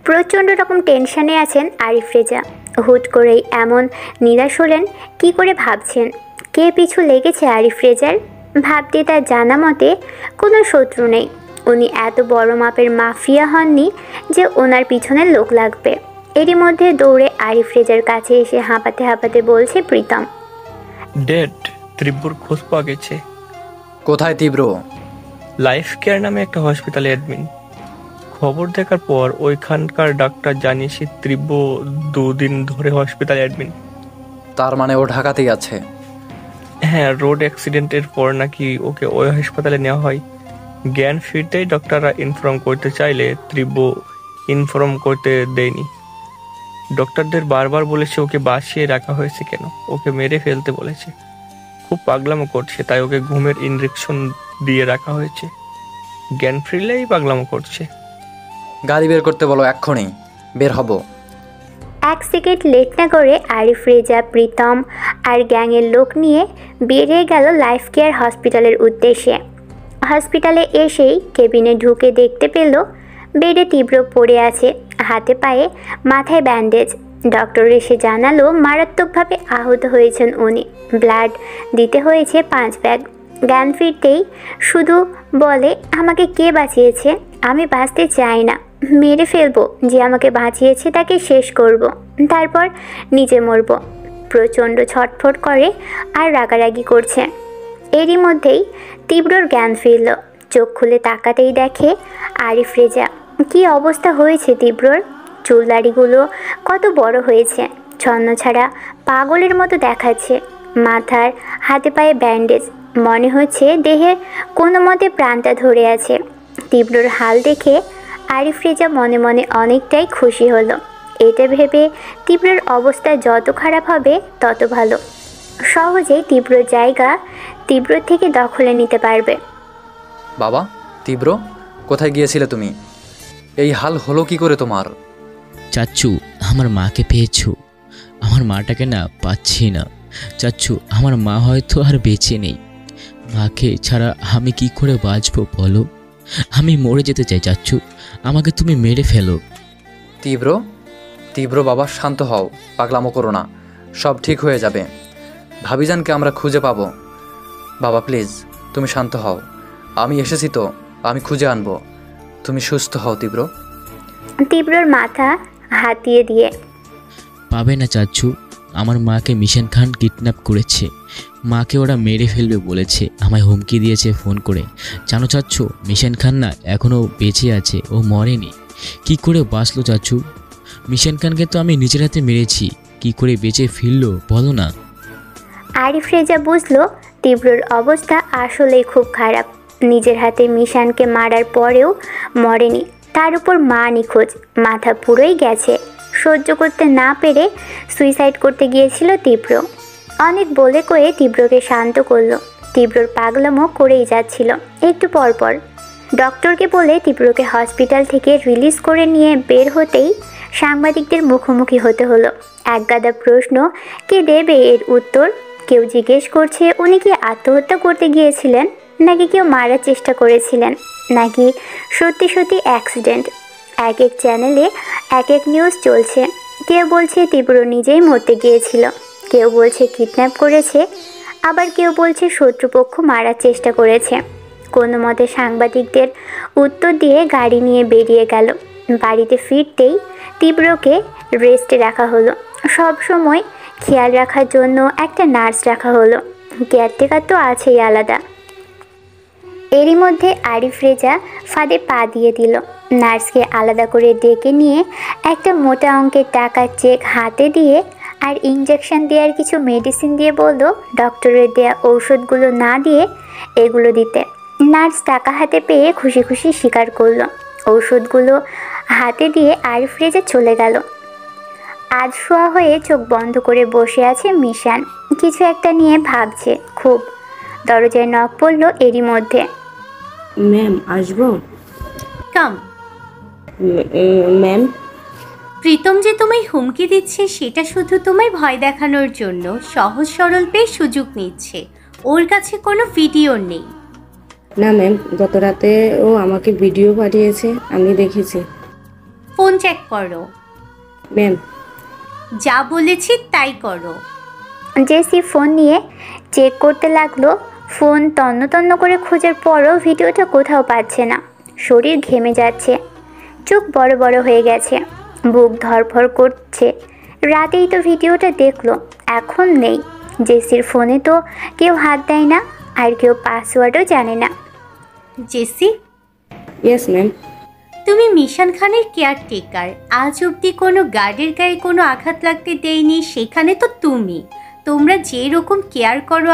প্রচণ্ড রকম টেনশনে আছেন আরিফ রেজা। হুট করেই এমন নিরাশ হলেন কী করে ভাবছেন। কে পিছু লেগেছে আরিফ রেজার? ভাবতে তার জানা মতে কোনো শত্রু নেই। উনি এত বড় মাপের মাফিয়া হননি যে ওনার পিছনে লোক লাগবে। এরই মধ্যে দৌড়ে আরিফ রেজার কাছে এসে হাঁপাতে হাঁপাতে বলছে প্রীতম, ডেড তীব্রর খোঁজ পাওয়া গেছে। কোথায় তীব্র? লাইফ কেয়ার নামে একটা হসপিটালে অ্যাডমিন। খবর দেখার পর ওইখানকার ডাক্তার জানিয়েছে তীব্র 2 দিন ধরে হসপিটালে অ্যাডমিন। তার মানে ও ঢাকাতেই আছে? হ্যাঁ, রোড অ্যাক্সিডেন্টের পর নাকি ওকে ওই হাসপাতালে নেওয়া হয়। জ্ঞান ফিরতেই ডক্টররা ইনফর্ম করতে চাইলে তীব্র ইনফর্ম করতে দেয়নি। ডক্টরদের বারবার বলেছে ওকে বাঁচিয়ে রাখা হয়েছে কেন, ওকে মেরে ফেলতে বলেছে। খুব পাগলামো করছে, তাই ওকে ঘুমের ইনজেকশন দিয়ে রাখা হয়েছে। জ্ঞান ফিরলেই পাগলামো করছে। গাড়ি বের করতে বলো, এক্ষুনি বের হব। 1 সেকেন্ড লেট না করে আরিফ রেজা, প্রীতম আর গ্যাংয়ের লোক নিয়ে বেরিয়ে গেল লাইফ কেয়ার হসপিটালের উদ্দেশ্যে। হসপিটালে এসেই কেবিনে ঢুকে দেখতে পেল বেডে তীব্র পড়ে আছে, হাতে পায়ে মাথায় ব্যান্ডেজ। ডক্টর এসে জানালো মারাত্মকভাবে আহত হয়েছেন উনি। ব্লাড দিতে হয়েছে 5 ব্যাগ। জ্ঞান ফিরতেই শুধু বলে, আমাকে কে বাঁচিয়েছে? আমি বাঁচতে চাই না, মেরে ফেলবো। যে আমাকে বাঁচিয়েছে তাকে শেষ করব, তারপর নিজে মরব। প্রচণ্ড ছটফট করে আর রাগারাগি করছে। এরই মধ্যেই তীব্রর জ্ঞান ফিরল। চোখ খুলে তাকাতেই দেখে আরিফ রেজা। কী অবস্থা হয়েছে তীব্রর! চুল দাড়িগুলো কত বড় হয়েছে, ছন্নছাড়া পাগলের মতো দেখাচ্ছে। মাথার হাতে পায়ে ব্যান্ডেজ, মনে হচ্ছে দেহে কোনো মতে প্রাণটা ধরে আছে। তীব্রর হাল দেখে আরিফ রেজা মনে মনে অনেকটাই খুশি হলো। এটা ভেবে তীব্রর অবস্থা যত খারাপ হবে তত ভালো। সহজেই তীব্রর জায়গা তীব্রর থেকে দখলে নিতে পারবে। বাবা, তীব্র কোথায় গিয়েছিলে তুমি? এই হাল হলো কি করে তোমার? চাচ্চু, আমার মাকে পেয়েছো? আমার মাটাকে না পাচ্ছি না চাচ্চু। আমার মা হয়তো আর বেঁচে নেই। মাকে ছাড়া আমি কি করে বাঁচবো বলো? আমি মরে যেতে চাই চাচ্চু, আমাকে তুমি মেরে ফেলো। তীব্র, তীব্র বাবা শান্ত হও, পাগলামো করো না, সব ঠিক হয়ে যাবে। ভাবিজানকে আমরা খুঁজে পাবো। বাবা প্লিজ তুমি শান্ত হও, আমি এসেছি তো, আমি খুঁজে আনবো। তুমি সুস্থ হও তীব্র। তীব্রর মাথা হাতিয়ে দিয়ে, পাবে না চাচ্চু, আমার মাকে মিশন খান কিডন্যাপ করেছে। মাকে ওরা মেরে ফেলবে বলেছে, আমায় হুমকি দিয়েছে ফোন করে। জানো চাচ্চু, মিশন খান না এখনও বেঁচে আছে, ও মরেনি। কি করে বাঁচলো চাচ্চু? মিশন খানকে তো আমি নিজের হাতে মেরেছি, কি করে বেঁচে ফিরলো বলো না? আরিফ রেজা বুঝলো তীব্রর অবস্থা আসলেই খুব খারাপ। নিজের হাতে মিশানকে মারার পরেও মরেনি, তার উপর মা নিখোঁজ। মাথা পুরোই গেছে। সহ্য করতে না পেরে সুইসাইড করতে গিয়েছিল তীব্র। অনেক বলে কয়ে তীব্রকে শান্ত করলো। তীব্রর পাগলামো করেই যাচ্ছিল। একটু পরপর ডক্টরকে বলে তীব্রকে হসপিটাল থেকে রিলিজ করে নিয়ে বের হতেই সাংবাদিকদের মুখোমুখি হতে হলো। একগাদা প্রশ্ন, কে দেবে এর উত্তর? কেউ জিজ্ঞেস করছে উনি কি আত্মহত্যা করতে গিয়েছিলেন, নাকি কেউ মারার চেষ্টা করেছিলেন, নাকি সত্যি সত্যি অ্যাক্সিডেন্ট। এক এক চ্যানেলে এক এক নিউজ চলছে। কেউ বলছে তীব্র নিজেই মরতে গিয়েছিল, কেউ বলছে কিডন্যাপ করেছে, আবার কেউ বলছে শত্রুপক্ষ মারার চেষ্টা করেছে। কোনো মতে সাংবাদিকদের উত্তর দিয়ে গাড়ি নিয়ে বেরিয়ে গেল। বাড়িতে ফিরতেই তীব্রকে রেস্টে রাখা হলো। সব সময় খেয়াল রাখার জন্য একটা নার্স রাখা হলো। কেয়ারটেকার তো আছেই আলাদা। এরই মধ্যে আরিফ রেজা ফাঁদে পা দিয়ে দিল। নার্সকে আলাদা করে ডেকে নিয়ে একটা মোটা অঙ্কের টাকার চেক হাতে দিয়ে আর ইঞ্জেকশন দেওয়ার কিছু মেডিসিন দিয়ে বলল ডক্টরের দেয়া ঔষধগুলো না দিয়ে এগুলো দিতে। নার্স টাকা হাতে পেয়ে খুশি খুশি স্বীকার করলো। ঔষধগুলো হাতে দিয়ে আরিফ রেজা চলে গেল। আজ শোয়া হয়ে চোখ বন্ধ করে বসে আছে মিশান, কিছু একটা নিয়ে ভাবছে খুব। দরজায় নক পড়লো এরই মধ্যে। ম্যাম আসবো? কাম। ম্যাম, প্রীতম যে তোমায় হুমকি দিচ্ছে সেটা শুধু তোমায় ভয় দেখানোর জন্য সহজ সরল পেয়ে সুযোগ নিচ্ছে। ওর কাছে কোনো ভিডিও নেই। না ম্যাম, গত রাতে ও আমাকে ভিডিও পাঠিয়েছে, আমি দেখেছি। ফোন চেক করো। ম্যাম। যা বলেছি তাই করো। জেসি ফোন নিয়ে চেক করতে লাগলো। ফোন তন্ন তন্ন করে খোঁজার পরও ভিডিওটা কোথাও পাচ্ছে না। শরীর ঘেমে যাচ্ছে, চোখ বড় বড় হয়ে গেছে, বুক ধড়ফড় করছে। রাতেই তো ভিডিওটা দেখলো, এখন নেই। জেসির ফোনে তো কেউ হাত দেয় না, আর কেউ পাসওয়ার্ডও জানে না। Jessie, yes ma'am. তুমি মিশান খানের কেয়ারটেকার। আজ অবধি কোনো গার্ডের গায়ে কোনো আঘাত লাগতে দেয়নি, সেখানে তো তুমি। তোমরা যে রকম কেয়ার করো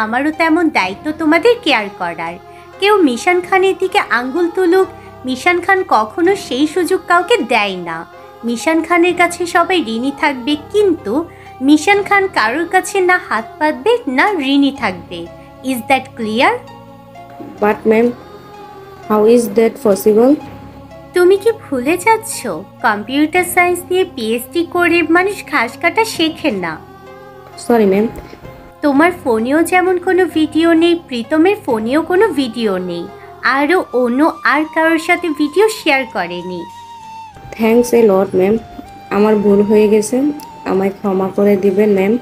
আমারও তেমন দায়িত্ব তোমাদের কেয়ার করার। কেউ মিশান খানের দিকে আঙ্গুল তুলুক, মিশান খান কখনো সেই সুযোগ কাউকে দেয় না। মিশান খানের কাছে সবাই ঋণী থাকবে, কিন্তু মিশান খান কারোর কাছে না হাত পাতবে না ঋণী থাকবে। Is that clear? But ma'am, how is that possible? তুমি কি ভুলে যাচ্ছ, কম্পিউটার সায়েন্স নিয়ে পিএইচডি করে মানুষ ঘাস কাটা শেখে না। Sorry ma'am. তোমার ফোনেও যেমন কোনো ভিডিও নেই, প্রীতমের ফোনেও কোনো ভিডিও নেই, আরও অন্য আর কারোর সাথে ভিডিও শেয়ার করেনি। Thanks a lot ma'am. আমার ভুল হয়ে গেছে, আমায় ক্ষমা করে দিবেন ম্যাম।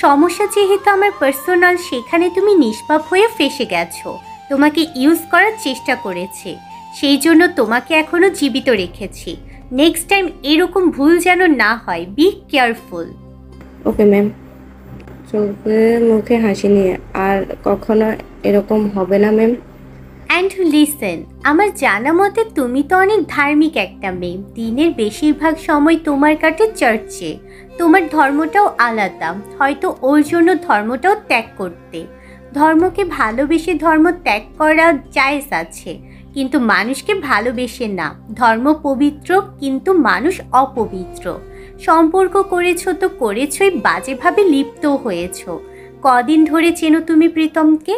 সমস্যা যেহেতু আমার পার্সোনাল, সেখানে তুমি নিষ্পাপ হয়ে ফেসে গেছো। তোমাকে ইউজ করার চেষ্টা করেছে, সেই জন্য তোমাকে এখনো জীবিত রেখেছি। নেক্সট টাইম এরকম ভুল যেন না হয়, বি কেয়ারফুল। Okay ma'am. চোখে মুখে হাসি নিয়ে আর কখনো এরকম হবে না ম্যাম। অ্যান্ড লিসেন, আমার জানা মতে তুমি তো অনেক ধার্মিক একটা মেয়ে। দিনের বেশিরভাগ সময় তোমার কাটে চার্চে। তোমার ধর্মটাও আলাদা, হয়তো ওর জন্য ধর্মটাও ত্যাগ করতে। ধর্মকে ভালোবেসে ধর্ম ত্যাগ করা জায়েজ আছে, কিন্তু মানুষকে ভালোবেসে না। ধর্ম পবিত্র, কিন্তু মানুষ অপবিত্র। সম্পর্ক করেছো তো করেছোই, বাজেভাবে লিপ্তও হয়েছো। কদিন ধরে চেনো তুমি প্রীতমকে?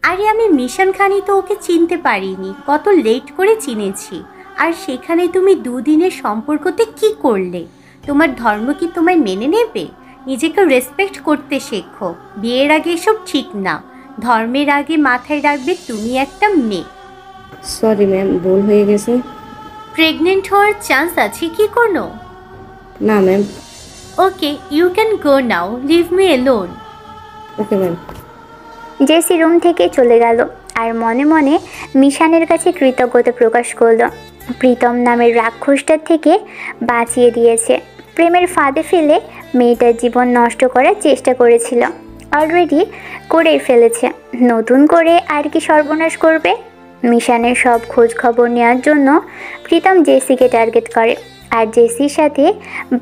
আরে আমি মিশান খানই তো ওকে চিনতে পারিনি, কত লেট করে চিনেছি। আর সেখানে তুমি দুদিনের সম্পর্কতে কি করলে? তোমার ধর্ম কি তোমায় মেনে নেবে? নিজেকে রেসপেক্ট করতে শেখো। বিয়ের আগে এসব ঠিক না। ধর্মের আগে মাথায় রাখবে তুমি একটা মেয়ে। সরি ম্যাম, ভুল হয়ে গেছে। প্রেগনেন্ট হওয়ার চান্স আছে কি কোনো? না ma'am. Okay, you can go now, leave me alone. Okay ma'am. Jessie room থেকে চলে গেল আর মনে মনে মিশানের কাছে কৃতজ্ঞতা প্রকাশ করলো। প্রীতম নামের রাক্ষসটার থেকে বাঁচিয়ে দিয়েছে। প্রেমের ফাঁদে ফেলে মেয়েটার জীবন নষ্ট করার চেষ্টা করেছিল, অলরেডি করেই ফেলেছে। নতুন করে আর কি সর্বনাশ করবে? মিশানের সব খোঁজ খবর নেওয়ার জন্য প্রীতম জেসিকে টার্গেট করে, আর জেসির সাথে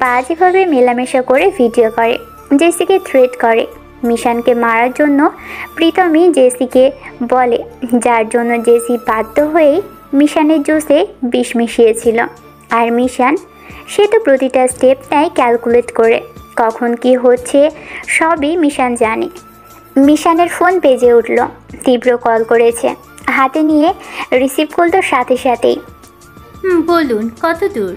বাজেভাবে মেলামেশা করে ভিডিও করে, জেসিকে থ্রেট করে। মিশানকে মারার জন্য প্রীতমই জেসিকে বলে, যার জন্য জেসি বাধ্য হয়েই মিশানের জুসে বিষ মিশিয়েছিল। আর মিশান, সে তো প্রতিটা স্টেপ নেয় ক্যালকুলেট করে, কখন কি হচ্ছে সবই মিশান জানে। মিশানের ফোন বেজে উঠল। তীব্র কল করেছে, হাতে নিয়ে রিসিভ করলো সাথে সাথেই। বলুন, কত দূর?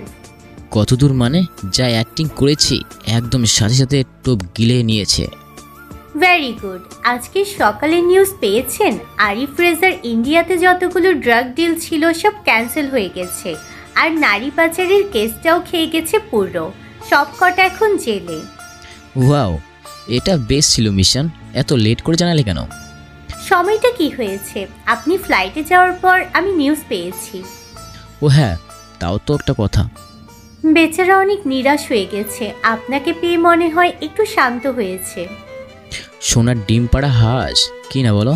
কত দূর মানে, যা অ্যাক্টিং করেছি একদম সাথে সাথে টোপ গিলে নিয়েছে। Very good. আজকে সকালে নিউজ পেয়েছেন? আরিফ রেজার ইন্ডিয়াতে যতগুলো ড্রাগ ডিল ছিল সব ক্যান্সেল হয়ে গেছে, আর নারী পাচারের কেসটাও খেয়ে গেছে পুরো। সব কটা এখন জেলে। ওয়াও, এটা বেশ ছিল মিশন। এত লেট করে জানালে কেন? সময়টা কি হয়েছে? আপনি ফ্লাইটে যাওয়ার পর আমি নিউজ পেয়েছি। ও হ্যাঁ, তাও তো একটা কথা। বেচারা অনেক নিরাশ হয়ে গেছে, আপনাকে পেয়ে মনে হয় একটু শান্ত হয়েছে। সোনার ডিম পাড়া হাঁস কি না বলো?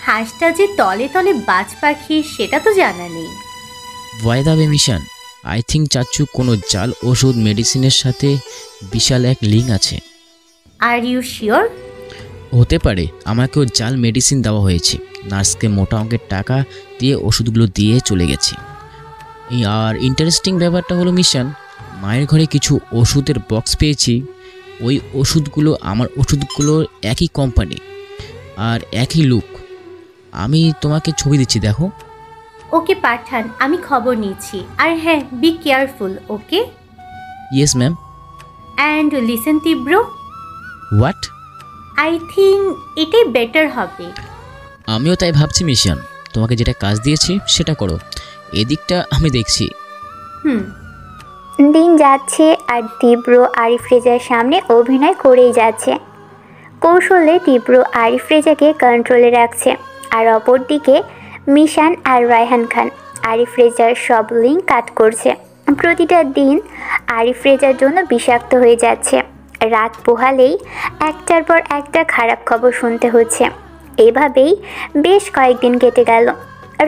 হাঁসটা যে তলে তলে বাজ পাখি সেটা তো জানা নেই। ওয়াইদাবে মিশন, আই থিঙ্ক চাচ্ছু কোনো জাল ওষুধ মেডিসিনের সাথে বিশাল এক লিঙ্ক আছে। Are you sure? হতে পারে, আমাকেও জাল মেডিসিন দেওয়া হয়েছে। নার্সকে মোটা অঙ্কের টাকা দিয়ে ওষুধগুলো দিয়ে চলে গেছে। আর ইন্টারেস্টিং ব্যাপারটা হলো মিশন, মায়ের ঘরে কিছু ওষুধের বক্স পেয়েছি। ওই ওষুধগুলো আমার ওষুধগুলোর একই কোম্পানি আর একই লুক। আমি তোমাকে ছবি দিচ্ছি, দেখো। ওকে পাঠান, আমি খবর নিচ্ছি। আর হ্যাঁ, be careful, okay? Yes ma'am. And listen তীব্র, হোয়াট? আই থিঙ্ক এটাই বেটার হবে। আমিও তাই ভাবছি মিশন। তোমাকে যেটা কাজ দিয়েছি সেটা করো, এদিকটা আমি দেখছি। হুম। দিন যাচ্ছে আর তীব্র আরিফ রেজার সামনে অভিনয় করেই যাচ্ছে। কৌশলে তীব্র আরিফ রেজাকে কন্ট্রোলে রাখছে, আর অপরদিকে মিশান আর রায়হান খান আরিফ রেজার সব লিঙ্ক কাট করছে। প্রতিটা দিন আরিফ রেজার জন্য বিষাক্ত হয়ে যাচ্ছে। রাত পোহালেই একটার পর একটা খারাপ খবর শুনতে হচ্ছে। এভাবেই বেশ কয়েকদিন কেটে গেল।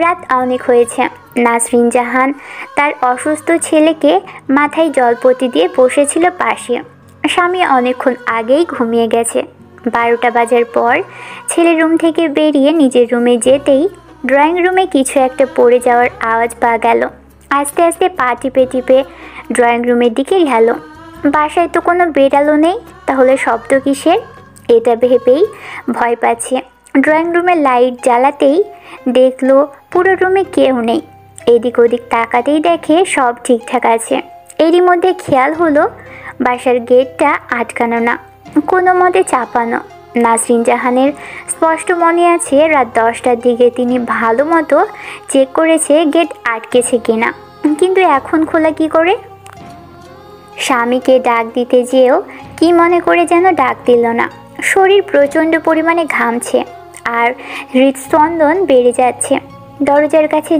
রাত অনেক হয়েছে। নাসরিন জাহান তার অসুস্থ ছেলেকে মাথায় জলপটি দিয়ে বসেছিল পাশে। স্বামী অনেকক্ষণ আগেই ঘুমিয়ে গেছে। 12টা বাজার পর ছেলের রুম থেকে বেরিয়ে নিজের রুমে যেতেই ড্রয়িং রুমে কিছু একটা পড়ে যাওয়ার আওয়াজ পাওয়া গেল। আস্তে আস্তে পা টিপে টিপে ড্রয়িং রুমের দিকে গেল। বাসায় তো কোনো বেড়ালও নেই, তাহলে শব্দ কিসের? এটা ভেবেই ভয় পাচ্ছে। ড্রয়িং রুমের লাইট জ্বালাতেই দেখলো পুরো রুমে কেউ নেই। এদিক ওদিক তাকাতেই দেখে সব ঠিকঠাক আছে। এরই মধ্যে খেয়াল হলো বাসার গেটটা আটকানো না, কোনো মতে চাপানো। নাসরিন জাহানের স্পষ্ট মনে আছে রাত 10টার দিকে তিনি ভালো মতো চেক করেছে গেট আটকেছে কিনা, কিন্তু এখন খোলা কি করে? স্বামীকে ডাক দিতে যেও কি মনে করে যেন ডাক দিল না। শরীর প্রচণ্ড পরিমাণে ঘামছে আর হৃদস্পন্দন বেড়ে যাচ্ছে। দরজার কাছে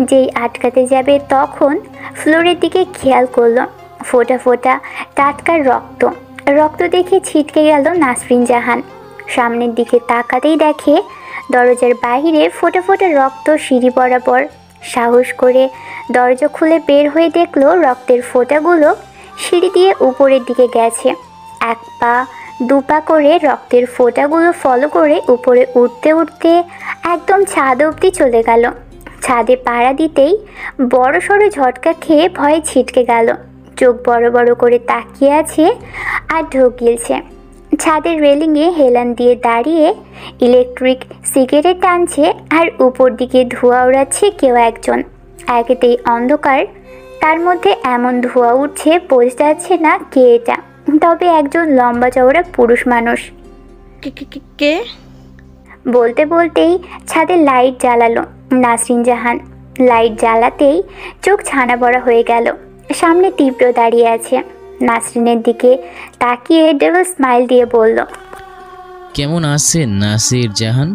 যেই আটকাতে যাবে তখন ফ্লোরের দিকে খেয়াল করলো ফোঁটা ফোঁটা টাটকা রক্ত দেখে ছিটকে গেল নাসরিন জাহান। সামনের দিকে তাকাতেই দেখে দরজার বাইরে ফোঁটা ফোঁটা রক্ত সিঁড়ি বরাবর। সাহস করে দরজা খুলে বের হয়ে দেখলো রক্তের ফোঁটাগুলো সিঁড়ি দিয়ে উপরের দিকে গেছে। 1 পা 2 পা করে রক্তের ফোঁটাগুলো ফলো করে উপরে উঠতে উঠতে একদম ছাদ অবধি চলে গেল। ছাদে পাড়া দিতেই বড়সড় ঝটকা খেয়ে ভয়ে ছিটকে গেল। চোখ বড় বড় করে তাকিয়ে আছে আর ঢোক গিলছে। ছাদের রেলিংয়ে হেলান দিয়ে দাঁড়িয়ে ইলেকট্রিক সিগারেট টানছে আর উপর দিকে ধোঁয়া ওড়াচ্ছে কেউ একজন। একেতেই অন্ধকার, তার মধ্যে এমন ধোঁয়া উঠছে বোঝা যাচ্ছে না কে এটা, তবে একজন লম্বা চওড়া পুরুষ মানুষ। কে? বলতে বলতেই ছাদে লাইট জ্বালালো নাসরিন জাহান। লাইট জ্বালাতেই চোখ ছানা বড়া হয়ে গেল। সামনে তীব্র দাঁড়িয়ে আছে। নাসরিনের দিকে তাকিয়ে ডেভিল স্মাইল দিয়ে বলল, কেমন আছেন নাসির জাহান?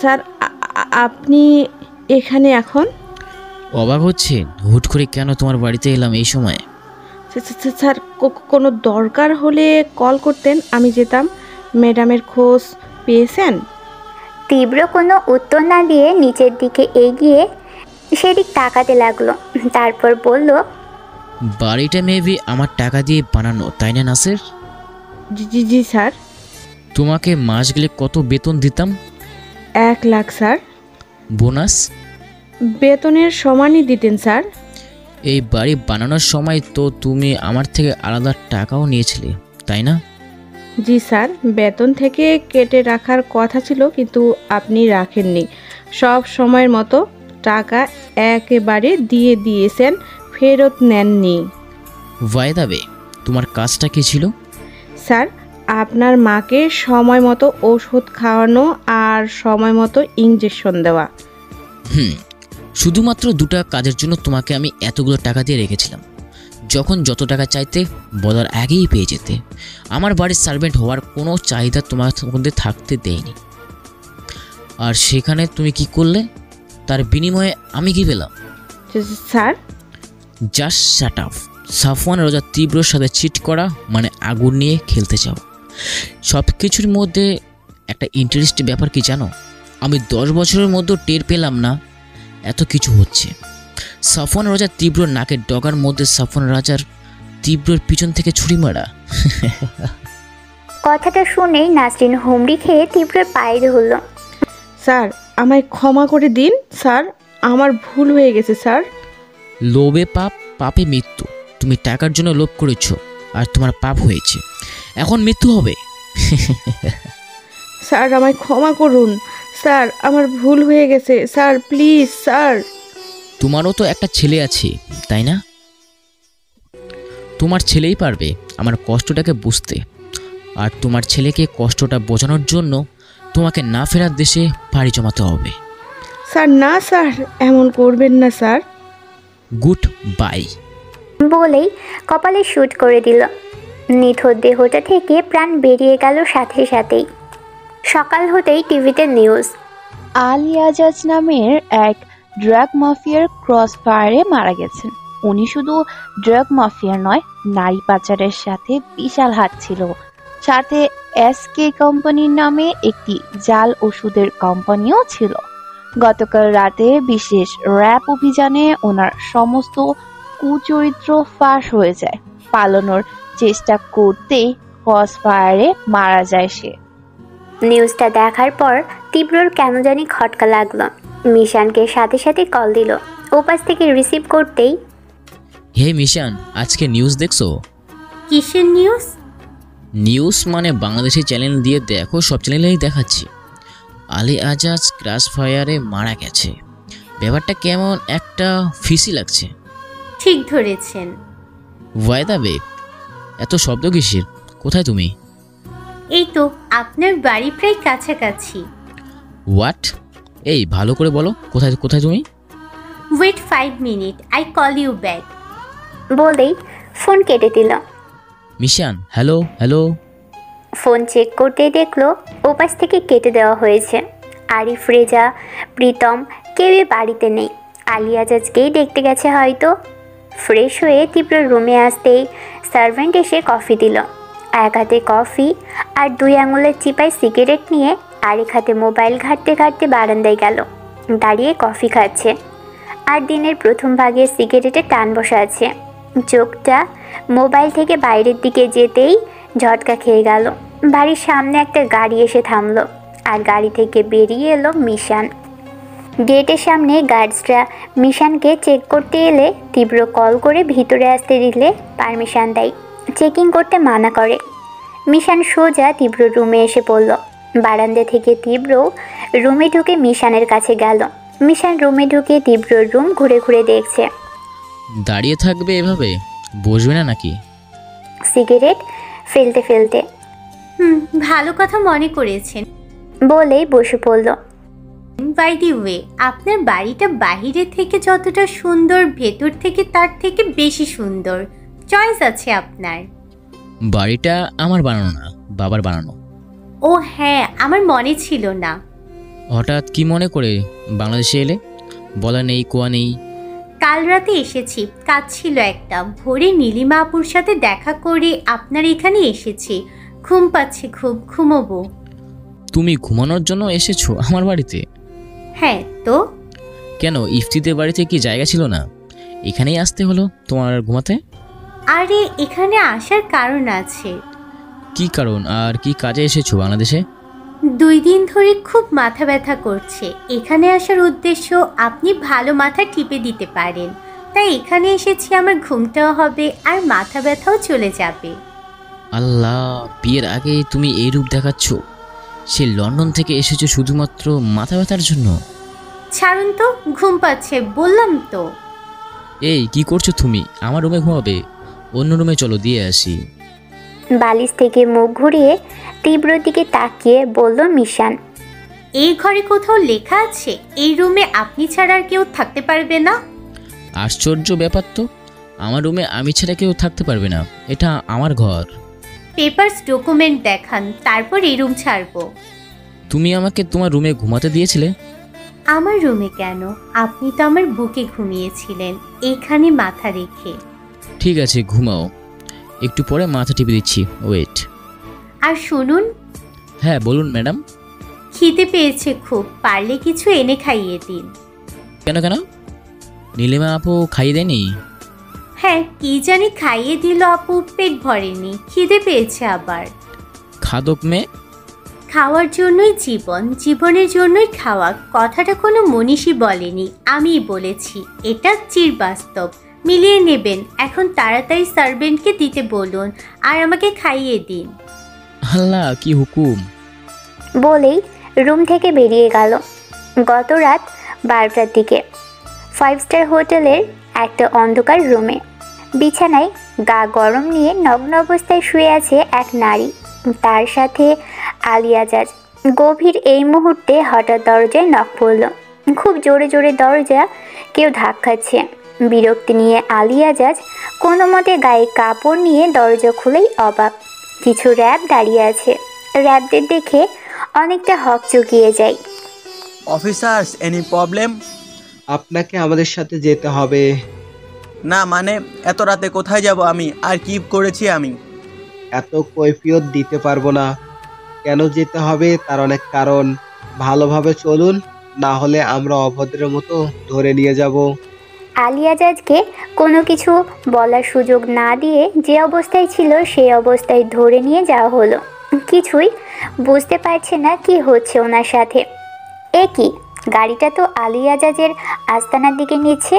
স্যার আপনি এখানে এখন? অবাক হচ্ছেন হুট করে কেন তোমার বাড়িতে এলাম এই সময়? স্যার কোনো দরকার হলে কল করতেন, আমি যেতাম। ম্যাডামের খোঁজ পেয়েছেন? তীব্র কোনো উত্তর না দিয়ে নিচের দিকে এগিয়ে সেদিক তাকাতে লাগলো। তারপর বলল, বাড়িটা মেবি আমার টাকা দিয়ে বানানো, তাই না নাসির? জি জি স্যার। তোমাকে মাস গেলে কত বেতন দিতাম? 1 লাখ স্যার। বোনাস? বেতনের সমানই দিতেন স্যার। এই বাড়ি বানানোর সময় তো তুমি আমার থেকে আলাদা টাকাও নিয়েছিলে, তাই না? জি স্যার, বেতন থেকে কেটে রাখার কথা ছিল, কিন্তু আপনি রাখেননি। সব সময়ের মতো টাকা একেবারে দিয়ে দিয়েছেন, ফেরত নেননি। বাই দ্য ওয়ে, তোমার কাজটা কি ছিল? স্যার, আপনার মাকে সময় মতো ওষুধ খাওয়ানো আর সময় মতো ইঞ্জেকশন দেওয়া। শুধুমাত্র 2টা কাজের জন্য তোমাকে আমি এতগুলো টাকা দিয়ে রেখেছিলাম। যখন যত টাকা চাইতে বলার আগেই পেয়ে যেতে। আমার বাড়ির সার্ভেন্ট হওয়ার কোনো চাহিদা তোমার মধ্যে থাকতে দেয়নি। আর সেখানে তুমি কি করলে? তার বিনিময়ে আমি কি পেলাম? Sir, just shut up. Safwan রোজা তীব্রর সাথে চিট করা মানে আগুন নিয়ে খেলতে চাও। সব কিছুর মধ্যে একটা ইন্টারেস্টিং ব্যাপার কি জানো? আমি 10 বছরের মধ্যে টের পেলাম না এত কিছু হচ্ছে। সাফওয়ান রাজা তীব্র নাকের ডগার মধ্যে সাফওয়ান রাজার তীব্রর পিছন থেকে ছুরি মারা। কথাটা শুনেই নাসরিন হুমড়ি খেয়ে তীব্রের পায়ে ধরল। স্যার, আমায় ক্ষমা করে দিন স্যার, আমার ভুল হয়ে গেছে স্যার। লোভে পাপ, পাপে মৃত্যু। তুমি টাকার জন্য লোভ করেছো আর তোমার পাপ হয়েছে, এখন মৃত্যু হবে। স্যার, আমায় ক্ষমা করুন স্যার, আমার ভুল হয়ে গেছে স্যার, প্লিজ স্যার। তোমারও তো একটা ছেলে আছে, তাই না? তোমার ছেলেই পারবে আমার কষ্টটাকে বুঝতে, আর তোমার ছেলেকে কষ্টটা বোঝানোর জন্য তোমাকে না ফেরার দেশে পাড়ি জমাতে হবে। স্যার না স্যার, এমন করবেন না স্যার। Good bye. বলেই কপালে শুট করে দিল। নিথর দেহটা থেকে প্রাণ বেরিয়ে গেল সাথে সাথেই। সকাল হতেই টিভিতে নিউজ। আলী আজাজ নামের এক ড্রাগ মাফিয়ার ক্রস ফায়ারে মারা গেছেন। উনি শুধু ড্রাগ মাফিয়া নয়, নারী পাচারের সাথে বিশাল হাত ছিল। সাথে এসকে কোম্পানির নামে একটি জাল ওষুধের কোম্পানিও ছিল। গতকাল রাতে বিশেষ র্যাব অভিযানে ওনার সমস্ত কুচরিত্র ফাঁস হয়ে যায়। পালানোর চেষ্টা করতেই ক্রস ফায়ারে মারা যায় সে। নিউজটা দেখার পর তীব্রর কেন জানি খটকা লাগলো। মিশানকে সাথে সাথে কল দিল। ওপাশ থেকে রিসিভ করতেই, হে মিশান, আজকে নিউজ দেখছো? কিসের নিউজ? নিউজ মানে বাংলাদেশি চ্যানেল দিয়ে দেখো, সব চ্যানেলেই দেখাচ্ছে আলী আজাজ ক্রাশ ফায়ারে মারা গেছে। ব্যাপারটা কেমন একটা ফিসি লাগছে। ঠিক ধরেছেন। ওয়াইদা বেব, এত শব্দ কিসের? কোথায় তুমি? এই তো আপনার বাড়ি প্রায় কাছাকাছি। হোয়াট? এই ভালো করে বলো, কোথায় কোথায় তুমি? Wait 5 minute, I call you back. বলেই ফোন কেটে দিল। Mishan, hello hello. Phone check করতেই দেখলো ওপাশ থেকে কেটে দেওয়া হয়েছে। আরিফ, রেজা, প্রীতম কেউই বাড়িতে নেই। আলী আজাজকেই দেখতে গেছে হয়তো। ফ্রেশ হয়ে তীব্র রুমে আসতেই সার্ভেন্ট এসে কফি দিল। এক হাতে কফি আর 2 আঙুলের চিপায় সিগারেট নিয়ে আরেক হাতে মোবাইল ঘাঁটতে ঘাঁটতে বারান্দায় গেল। দাঁড়িয়ে কফি খাচ্ছে আর দিনের প্রথম ভাগে সিগারেটে টান বসা আছে। চোখটা মোবাইল থেকে বাইরের দিকে যেতেই ঝটকা খেয়ে গেল। বাড়ির সামনে একটা গাড়ি এসে থামলো আর গাড়ি থেকে বেরিয়ে এলো মিশান। গেটের সামনে গার্ডসরা মিশানকে চেক করতে এলে তীব্র কল করে ভিতরে আসতে দিলে পারমিশন দেয়, চেকিং করতে মানা করে। মিশান সোজা তীব্র রুমে এসে পড়ল। বারান্দা থেকে তীব্র রুমে ঢুকে মিশানের কাছে গেল। মিশান রুমে ঢুকে তীব্রর রুম ঘুরে ঘুরে দেখছে। দাঁড়িয়ে থাকবে এভাবে, বসবে না নাকি? সিগারেট ফেলতে ফেলতে ভালো কথা মনে করেছেন। বলেই বসে পড়ল। বাই দি ওয়ে, আপনার বাড়িটা বাহিরে থেকে যতটা সুন্দর, ভেতর থেকে তার থেকে বেশি সুন্দর। চয়েস আছে আপনার। বাড়িটা আমার বানানো না, বাবার বানানো। ও হ্যাঁ, আমার মনে ছিল না। হঠাৎ কি মনে করে বাংলাদেশে এলে? বলা নেই, কোয়া নেই। কাল রাতে এসেছি, কাজ ছিল একটা। ভোরে নীলিমা আপুর সাথে দেখা করে আপনার এখানে এসেছি। ঘুম পাচ্ছে খুব, ঘুমোবো। তুমি ঘুমানোর জন্য এসেছো আমার বাড়িতে? হ্যাঁ তো। কেন, ইফতিদের বাড়িতে কি জায়গা ছিল না? এখানেই আসতে হলো তোমার ঘুমাতে? আরে এখানে আসার কারণ আছে। কি কারণ আর কি কাজে এসেছো বাংলাদেশে? 2 দিন ধরে খুব মাথা ব্যথা করছে। এখানে আসার উদ্দেশ্য আপনি ভালো মাথা টিপে দিতে পারেন। তাই এখানে এসেছি, আমার ঘুমটাও হবে আর মাথা ব্যথাও চলে যাবে। আল্লাহ, বিয়ের আগে তুমি এই রূপ দেখাচ্ছ? সে লন্ডন থেকে এসেছো শুধুমাত্র মাথা ব্যথার জন্য? ছাড়ুন তো, ঘুম পাচ্ছে বললাম তো। এই কি করছো তুমি? আমার রুমে ঘুমাবে? অন্য রুমে চলো, দিয়ে আসি। বালিশ থেকে মুখ ঘুরিয়ে তীব্র দিকে তাকিয়ে বলল মিশান। এই ঘরে কোথাও লেখা আছে এই রুমে আপনি ছাড়া আর কেউ থাকতে পারবে না? আশ্চর্য ব্যাপার তো, আমার রুমে আমি ছাড়া কেউ থাকতে পারবে না। এটা আমার ঘর। পেপারস ডকুমেন্ট দেখান, তারপর এই রুম ছাড়বো। তুমি আমাকে তোমার রুমে ঘুমাতে দিয়েছিলে? আমার রুমে কেন? আপনি তো আমার বুকে ঘুমিয়েছিলেন, এইখানে মাথা রেখে। ঠিক আছে, ঘুমাও। একটু পরে মাথা টিপে দিচ্ছি, ওয়েট। আর শুনুন। হ্যাঁ বলুন ম্যাডাম। খিদে পেয়েছে খুব, পারলে কিছু এনে খাইয়ে দিন। কেন কেন? নীলিমা আপু খাইয়ে দেয়নি? হ্যাঁ, কি জানি খাইয়ে দিল আপু, পেট ভরেনি, খিদে পেয়েছে আবার। খাদক মেয়ে। খাওয়ার জন্যই জীবন, জীবনের জন্যই খাওয়া। কথাটা কোনো মনীষী বলেনি, আমিই বলেছি। এটা চিরবাস্তব, মিলিয়ে নেবেন। এখন তাড়াতাড়ি সার্ভেন্টকে দিতে বলুন আর আমাকে খাইয়ে দিন। আল্লাহ, কি হুকুম। বলেই রুম থেকে বেরিয়ে গেল। গত রাত 12টার দিকে 5 স্টার হোটেলের একটা অন্ধকার রুমে বিছানায় গা গরম নিয়ে নগ্ন অবস্থায় শুয়ে আছে এক নারী, তার সাথে আলী আজাজ। গভীর এই মুহূর্তে হঠাৎ দরজায় নক পড়ল। খুব জোরে জোরে দরজা কেউ ধাক্কাচ্ছে। বিরক্তি নিয়ে আলিয়াজাজ কোনো মতে গায়ে কাপড় নিয়ে দরজা খুলেই অবাক। কিছু র্যাব দাঁড়িয়ে আছে। র্যাবদের দেখে অনেকটা হকচকিয়ে যায়। Officers, any problem? আপনাকে আমাদের সাথে যেতে হবে। না মানে, এত রাতে কোথায় যাব আমি, আর কি করেছি আমি? এত কৈফিয়ত দিতে পারবো না। কেন যেতে হবে তার অনেক কারণ। ভালোভাবে চলুন, না হলে আমরা অভদ্রের মতো ধরে নিয়ে যাব। আলিয়াজাজকে কোনো কিছু বলার সুযোগ না দিয়ে যে অবস্থায় ছিল সেই অবস্থায় ধরে নিয়ে যাওয়া হলো। কিছুই বুঝতে পারছে না কি হচ্ছে ওনার সাথে। এ কি, গাড়িটা তো আলিয়াজাজের আস্তানার দিকে নিচ্ছে,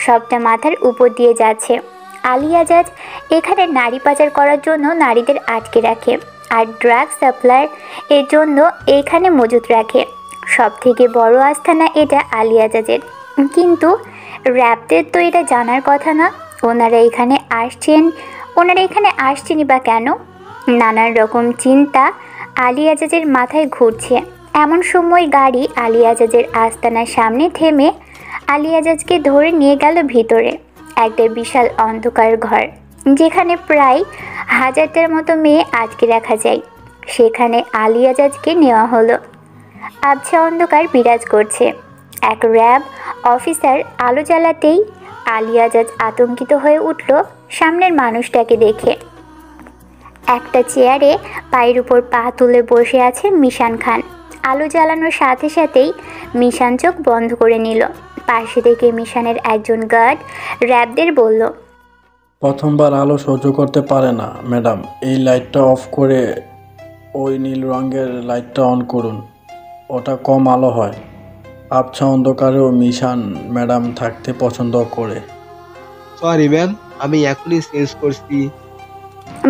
সবটা মাথার উপর দিয়ে যাচ্ছে। আলিয়াজাজ এখানে নারী পাচার করার জন্য নারীদের আটকে রাখে আর ড্রাগ সাপ্লাই এর জন্য এখানে মজুত রাখে। সব থেকে বড় আস্তানা এটা আলিয়াজাজের, কিন্তু র্যাবদের তো এটা জানার কথা না। ওনারা এখানে আসছেনই বা কেন? নানান রকম চিন্তা আলিয়াজাজের মাথায় ঘুরছে। এমন সময় গাড়ি আলিয়াজাজের আস্তানার সামনে থেমে আলিয়াজাজকে ধরে নিয়ে গেল ভিতরে। একটা বিশাল অন্ধকার ঘর, যেখানে প্রায় 1000টার মতো মেয়ে আটকে রাখা যায়। সেখানে আলিয়াজাজকে নেওয়া হলো। আবছা অন্ধকার বিরাজ করছে। এক র্যাব অফিসার আলো জ্বালাতেই আলিয়াজাজ আতঙ্কিত হয়ে উঠল সামনের মানুষটাকে দেখে। একটা চেয়ারে পায়ের উপর পা তুলে বসে আছে মিশান খান। আলো জ্বালানোর সাথে সাথেই মিশান চোখ বন্ধ করে নিল। পাশে থেকে মিশানের একজন গার্ড র্যাবদের বলল, প্রথমবার আলো সহ্য করতে পারে না ম্যাডাম, এই লাইটটা অফ করে ওই নীল রঙের লাইটটা অন করুন, ওটা কম আলো হয়। আবছা অন্ধকারেও মিশান ম্যাডাম থাকতে পছন্দ করে। সরি ম্যাম, আমি এখনই চেঞ্জ করছি।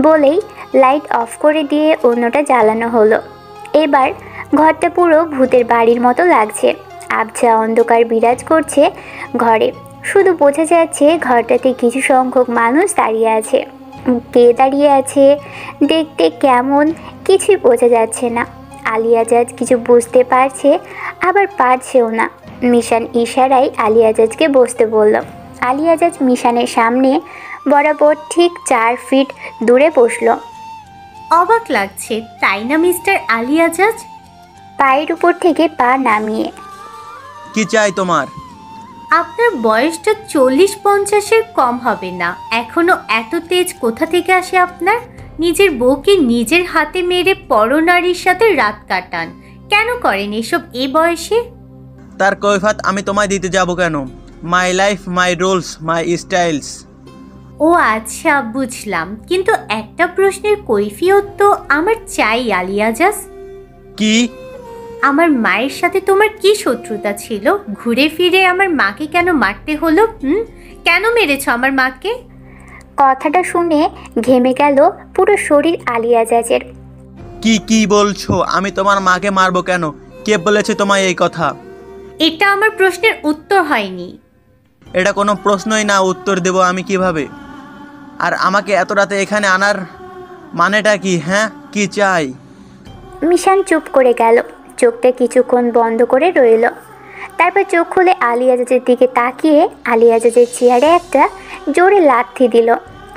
বলেই লাইট অফ করে দিয়ে অন্যটা জ্বালানো হলো। এবার ঘরটা পুরো ভূতের বাড়ির মতো লাগছে। আবছা অন্ধকার বিরাজ করছে ঘরে। শুধু বোঝা যাচ্ছে ঘরটাতে কিছু সংখ্যক মানুষ দাঁড়িয়ে আছে। কে দাঁড়িয়ে আছে, দেখতে কেমন, কিছুই বোঝা যাচ্ছে না। আলিয়াজাজ কিছু বুঝতে পারছে, আবার পারছেও না। মিশান ইশারায় আলিয়াজাজকে বসতে বলল। আলিয়াজাজ মিশানের সামনে বরাবর ঠিক 4 ফিট দূরে বসলো। অবাক লাগছে তাই না মিস্টার আলিয়াজাজ? পায়ের উপর থেকে পা নামিয়ে, কি চাই তোমার? আপনার বয়সটা 40-50-এর কম হবে না। এখনো এত তেজ কোথা থেকে আসে আপনার? নিজের বউকে নিজের হাতে মেরে পরনারীর সাথে রাত কাটান, কেন করেন এসব এই বয়সে? তার কৈফাত আমি তোমায় দিতে যাব কেন? My life, my rules, my styles. ও আচ্ছা, বুঝলাম, কিন্তু একটা প্রশ্নের কৈফিয়ত তো আমার চাই আলিয়াজাজ। কি? আমার মায়ের সাথে তোমার কি শত্রুতা ছিল? ঘুরে ফিরে আমার মাকে কেন মারতে হলো? কেন মেরেছ আমার মাকে? কথাটা শুনে ঘেমে গেল পুরো শরীর আলিয়াজাজের। কি বলছো? আমি তোমার মাকে মারবো কেন? কে বলেছে তোমায় এই কথা? এটা আমার প্রশ্নের উত্তর হয়নি। এটা কোনো প্রশ্নই না, উত্তর দেব আমি কিভাবে? আর আমাকে এত রাতে এখানে আনার মানেটা কি? হ্যাঁ, কি চাই? মিশান চুপ করে গেল। চোখটা কিছুক্ষণ বন্ধ করে রইল। তারপর চোখ খুলে আলিয়াজাজের দিকে তাকিয়ে আলিয়াজাজের চেয়ারে একটা জোরে লাথি দিল।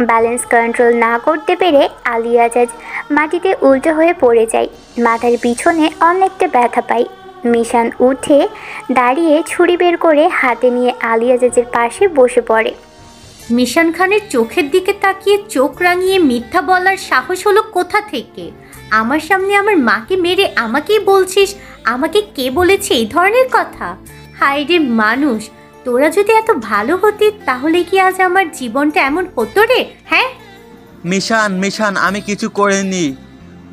ব্যালেন্স কন্ট্রোল না করতে পেরে আলিয়াজাজ মাটিতে উল্টো হয়ে পড়ে যায়। মাথার পিছনে অনেকটা ব্যথা পায়। মিশান উঠে দাঁড়িয়ে ছুরি বের করে হাতে নিয়ে আলিয়াজাজের পাশে বসে পড়ে। মিশান খানের চোখের দিকে তাকিয়ে চোখ রাঙিয়ে মিথ্যা বলার সাহস হলো কোথা থেকে? আমার সামনে আমার মাকে মেরে আমাকেই বলছিস আমাকে কে বলেছে এই ধরনের কথা? হায় রে মানুষ, তোরা যদি এত ভালো হতি তাহলে কি আজ আমার জীবনটা এমন হতো রে? হ্যাঁ মিশান, আমি কিছু করিনি,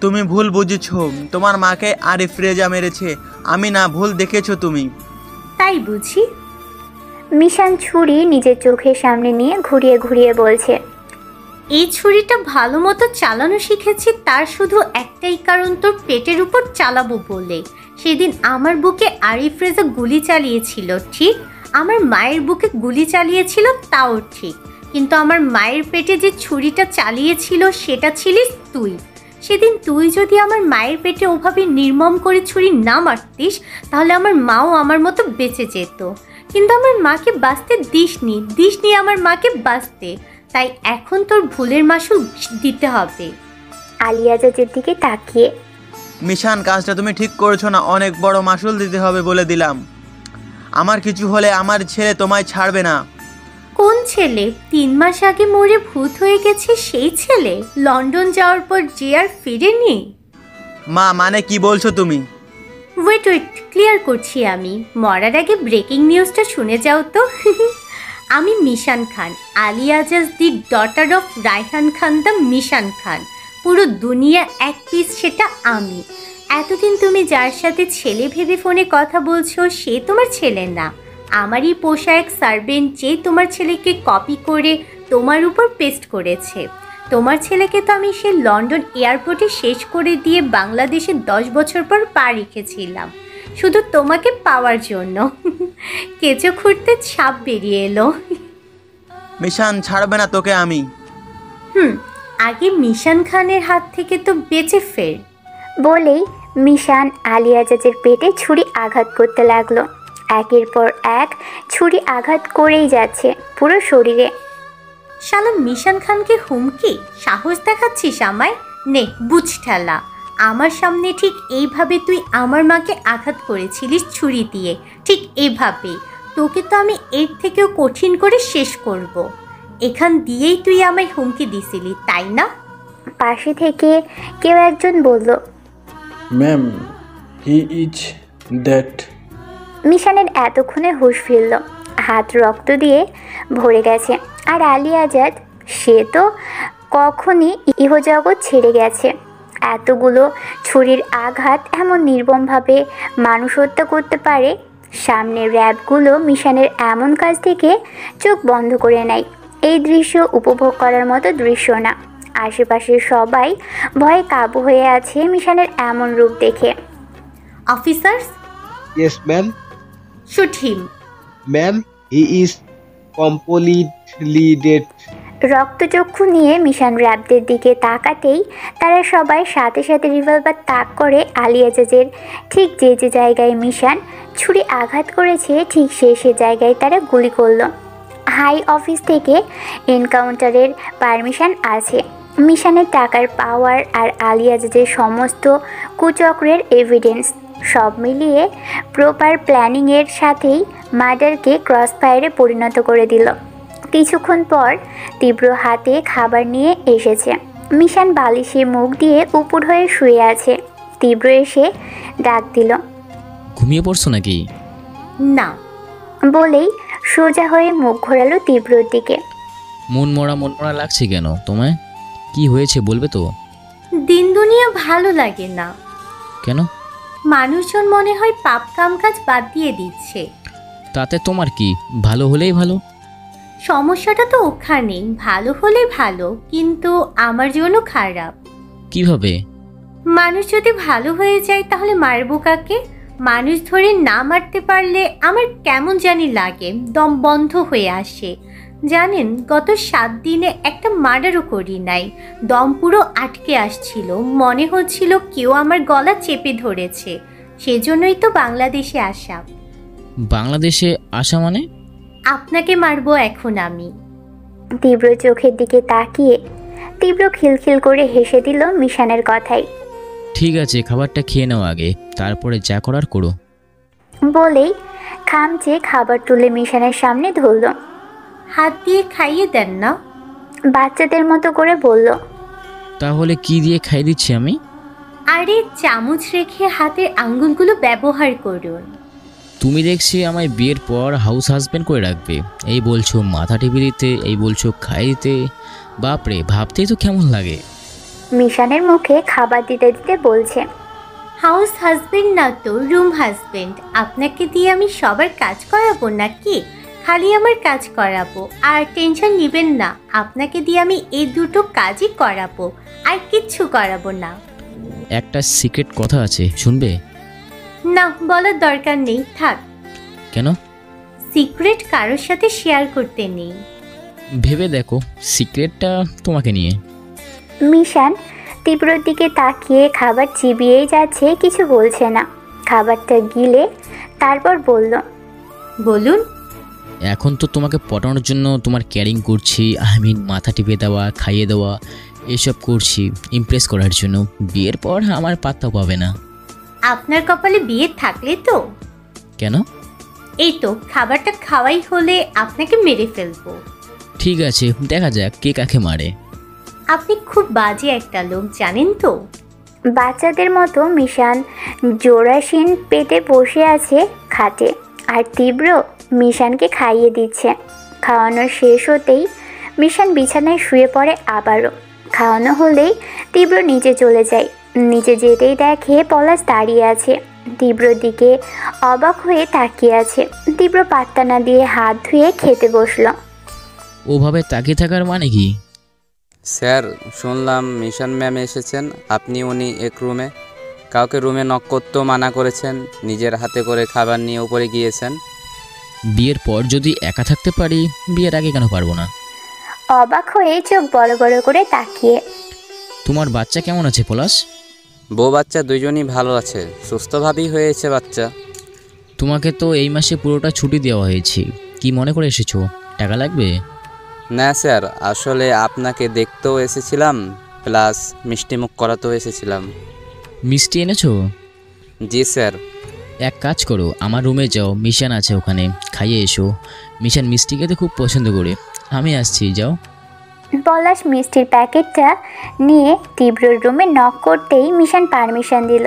তুমি ভুল বুঝেছো। তোমার মাকে আরিফ রেজা মেরেছে, আমি না, ভুল দেখেছো তুমি। তাই বুঝি? মিশান ছুরি নিজের চোখের সামনে নিয়ে ঘুরিয়ে ঘুরিয়ে বলছে, এই ছুরিটা ভালো মতো চালানো শিখেছি তার শুধু একটাই কারণ, তোর পেটের উপর চালাবো বলে। সেদিন আমার বুকে আরিফ রেজা গুলি চালিয়েছিল ঠিক, আমার মায়ের বুকে গুলি চালিয়েছিল তাও ঠিক, কিন্তু আমার মায়ের পেটে যে ছুরিটা চালিয়েছিল সেটা ছিলিস তুই। সেদিন তুই যদি আমার মায়ের পেটে ওভাবে নির্মম করে ছুরি না মারতিস তাহলে আমার মাও আমার মতো বেঁচে যেত। কিন্তু আমার মাকে বাঁচতে দিসনি আমার মাকে বাঁচতে। তাই এখন তোর ভুলের মাসুল দিতে হবে। আলিয়া জাজের দিকে তাকিয়ে, মিশান, কাজটা তুমি ঠিক করেছো না, অনেক বড় মাসুল দিতে হবে বলে দিলাম। আমার কিছু হলে আমার ছেলে তোমায় ছাড়বে না। কোন ছেলে? 3 মাস আগে মরে ভূত হয়ে গেছে সেই ছেলে? লন্ডন যাওয়ার পর যে আর ফিরেনি? মা, মানে কি বলছো তুমি? ওয়েট ক্লিয়ার করছি আমি। মরার আগে ব্রেকিং নিউজটা শুনে যাও তো। আমি মিশান খান, আলিয়া জাজ the daughter of Raihan Khan the Mishan Khan. পুরো দুনিয়া এক পিস, সেটা আমি। এতদিন তুমি যার সাথে ছেলে ভেবে ফোনে কথা বলছো সে তোমার ছেলে না, আমারই পোষা এক সার্ভেন্ট যে তোমার ছেলেকে কপি করে তোমার উপর পেস্ট করেছে। তোমার ছেলেকে তো আমি সে লন্ডন এয়ারপোর্টে শেষ করে দিয়ে বাংলাদেশে 10 বছর পর পা রেখেছিলাম শুধু তোমাকে পাওয়ার জন্য। কেঁচো খুঁড়তে সাপ বেরিয়ে এলো। মিশান, ছাড়বে না তোকে আমি। আগে মিশান খানের হাত থেকে তো বেঁচে ফের। বলেই মিশান আলিয়া জাজের পেটে ছুরি আঘাত করতে লাগলো। একের পর এক ছুরি আঘাত করেই যাচ্ছে পুরো শরীরে। শালা মিশান খানকে হুমকি? সাহস দেখাচ্ছিস আমায়? নে বুঝ ঠেলা। আমার সামনে ঠিক এইভাবে তুই আমার মাকে আঘাত করেছিলিস ছুরি দিয়ে, ঠিক এইভাবে। তোকে তো আমি এর থেকেও কঠিন করে শেষ করব। এখান দিয়েই তুই আমায় হুমকি দিছিলি, তাই না? পাশে থেকে কেউ একজন বলল, ম্যাম, হি ইজ ডেড। মিশানের এতক্ষণে হুঁশ ফিরল, হাত রক্ত দিয়ে ভরে গেছে। আর আলিয়া জাজ, সে তো কখনই ইহজগৎ ছেড়ে গেছে। এতগুলো ছুরির আঘাত এমন নির্মমভাবে মানুষ হত্যা করতে পারে। সামনের র্যাবগুলো মিশানের এমন কাজ থেকে চোখ বন্ধ করে নেয়। এই দৃশ্য উপভোগ করার মতো দৃশ্য না। আশেপাশের সবাই ভয়ে কাবু হয়ে আছে মিশানের এমন রূপ দেখে। Officers, yes ma'am. Shoot him. Ma'am, he is completely dead. রক্তচক্ষু নিয়ে মিশান র্যাবদের দিকে তাকাতেই তারা সবাই সাথে সাথে রিভলভার তাক করে আলিয়া জাজের ঠিক যে জায়গায় মিশান ছুরি আঘাত করেছে ঠিক সে জায়গায় তারা গুলি করল। হাই অফিস থেকে এনকাউন্টারের পারমিশন আছে। মিশানের টাকার পাওয়ার আর আলিয়া জাজের সমস্ত কুচক্রের এভিডেন্স সব মিলিয়ে প্রপার প্ল্যানিংয়ের সাথেই মার্ডারকে ক্রস ফায়ারে পরিণত করে দিল। কিছুক্ষণ পর তীব্র হাতে খাবার নিয়ে এসেছে। মিশান বালিশে মুখ দিয়ে উপুড় হয়ে শুয়ে আছে। তীব্র এসে ডাক দিল, ঘুমিয়ে পড়ছো নাকি? না। বলেই সোজা হয়ে মুখ ঘোরালো তীব্রর দিকে। মন মরা লাগছে কেন তোমায়? কি হয়েছে বলবে তো? দিন দুনিয়া ভালো লাগে না। কেন? মানুষজন মনে হয় পাপ কাম কাজ বাদ দিয়ে দিচ্ছে। তাতে তোমার কি? ভালো হলেই ভালো। সমস্যাটা তো ওখানেই, ভালো হলে ভালো, কিন্তু আমার জন্য খারাপ। কিভাবে? মানুষ যদি ভালো হয়ে যায় তাহলে মারবো কাকে? মানুষ ধরে না মারতে পারলে আমার কেমন জানি লাগে, দম বন্ধ হয়ে আসে। জানেন, গত 7 দিনে একটা মার্ডারও করি নাই। দম পুরো আটকে আসছিল, মনে হচ্ছিল কেউ আমার গলা চেপে ধরেছে। সেজন্যই তো বাংলাদেশে আসা। বাংলাদেশে আসা মানে? আপনাকে মারবো এখন আমি। তীব্র চোখের দিকে তাকিয়ে তীব্র খিলখিল করে হেসে দিল মিশানের কথাই। ঠিক আছে, খাবারটা খেয়ে নাও আগে, তারপরে যা করার করো। বলেই খামচে খাবার তুলে মিশানের সামনে ধরল। হাত দিয়ে খাইয়ে দেন না। বাচ্চাদের মতো করে বলল। তাহলে কি দিয়ে খাই দিচ্ছি আমি? আরে চামচ রেখে হাতের আঙ্গুলগুলো ব্যবহার করুন। তুমি দেখছি আমায় বিয়ের পর হাউস হাজবেন্ড করে রাখবে। এই বলছো মাথা টিপে দিতে, এই বলছো খাই দিতে। বাপরে, ভাবতেই তো কেমন লাগে। মিশানের মুখে খাবার দিতে দিতে বলছে, হাউস হাজবেন্ড না তো, রুম হাজবেন্ড। আপনাকে দিয়ে আমি সবার কাজ করাবো নাকি? খালি আমার কাজ করাবো, আর টেনশন নেবেন না, আপনাকে দিয়ে আমি এই দুটো কাজই করাবো, আর কিচ্ছু করাবো না। একটা সিক্রেট কথা আছে, শুনবে? না, বলার দরকার নেই, থাক। কেন? সিক্রেট কারোর সাথে শেয়ার করতে নেই। ভেবে দেখো, সিক্রেটটা তোমাকে নিয়ে। মিশান তীব্রর দিকে তাকিয়ে খাবার চিবিয়েই যাচ্ছে, কিছু বলছে না। খাবারটা গিলে তারপর বলল, বলুন। এখন তো তোমাকে পটানোর জন্য তোমার ক্যারিং করছি, মাথা টিপে দেওয়া, খাইয়ে দেওয়া, এসব করছি ইমপ্রেস করার জন্য। বিয়ের পর আমার পাত্তা পাবে না। আপনার কপালে বিয়ে থাকলে তো? কেন? এই তো খাবারটা খাওয়াই হলে আপনাকে মেরে ফেলবো। ঠিক আছে, দেখা যাক কে কাকে মারে। আপনি খুব বাজে একটা লোক, জানেন তো। বাচ্চাদের মতো মিশান জোড়াসীন পেটে বসে আছে খাটে, আর তীব্র মিশানকে খাইয়ে দিচ্ছে। খাওয়ানো শেষ হতেই মিশান বিছানায় শুয়ে পড়ে আবারও। খাওয়ানো হলেই তীব্র নিচে চলে যায়। নিচে যেতেই দেখে পলাশ দাঁড়িয়ে আছে, তীব্রর দিকে অবাক হয়ে তাকিয়ে আছে। তীব্র পাত্তা না দিয়ে হাত ধুয়ে খেতে বসলো। ওভাবে তাকিয়ে থাকার মানে কি? স্যার, শুনলাম মিশন ম্যাম এসেছেন, আপনি উনি এক রুমে, কাউকে রুমে নক করতেও মানা করেছেন, নিজের হাতে করে খাবার নিয়ে উপরে গিয়েছেন। বিয়ের পর যদি একা থাকতে পারি, বিয়ের আগে কেন পারবো না? অবাক হয়ে চোখ বড় বড় করে তাকিয়ে। তোমার বাচ্চা কেমন আছে পলাশ? বউ বাচ্চা দুইজনই ভালো আছে, সুস্থভাবেই হয়েছে বাচ্চা। তোমাকে তো এই মাসে পুরোটা ছুটি দেওয়া হয়েছে, কি মনে করে এসেছো? টাকা লাগবে? না স্যার, আসলে আপনাকে দেখতেও এসেছিলাম, প্লাস মিষ্টিমুখ করাতেও এসেছিলাম। মিষ্টি এনেছো? জি স্যার। এক কাজ করো, আমার রুমে যাও, মিশান আছে ওখানে, খাইয়ে এসো। মিশান মিষ্টি খেতে খুব পছন্দ করে। আমি আসছি, যাও। পলাশ মিষ্টির প্যাকেটটা নিয়ে তীব্রর রুমে নক করতেই মিশান পারমিশন দিল।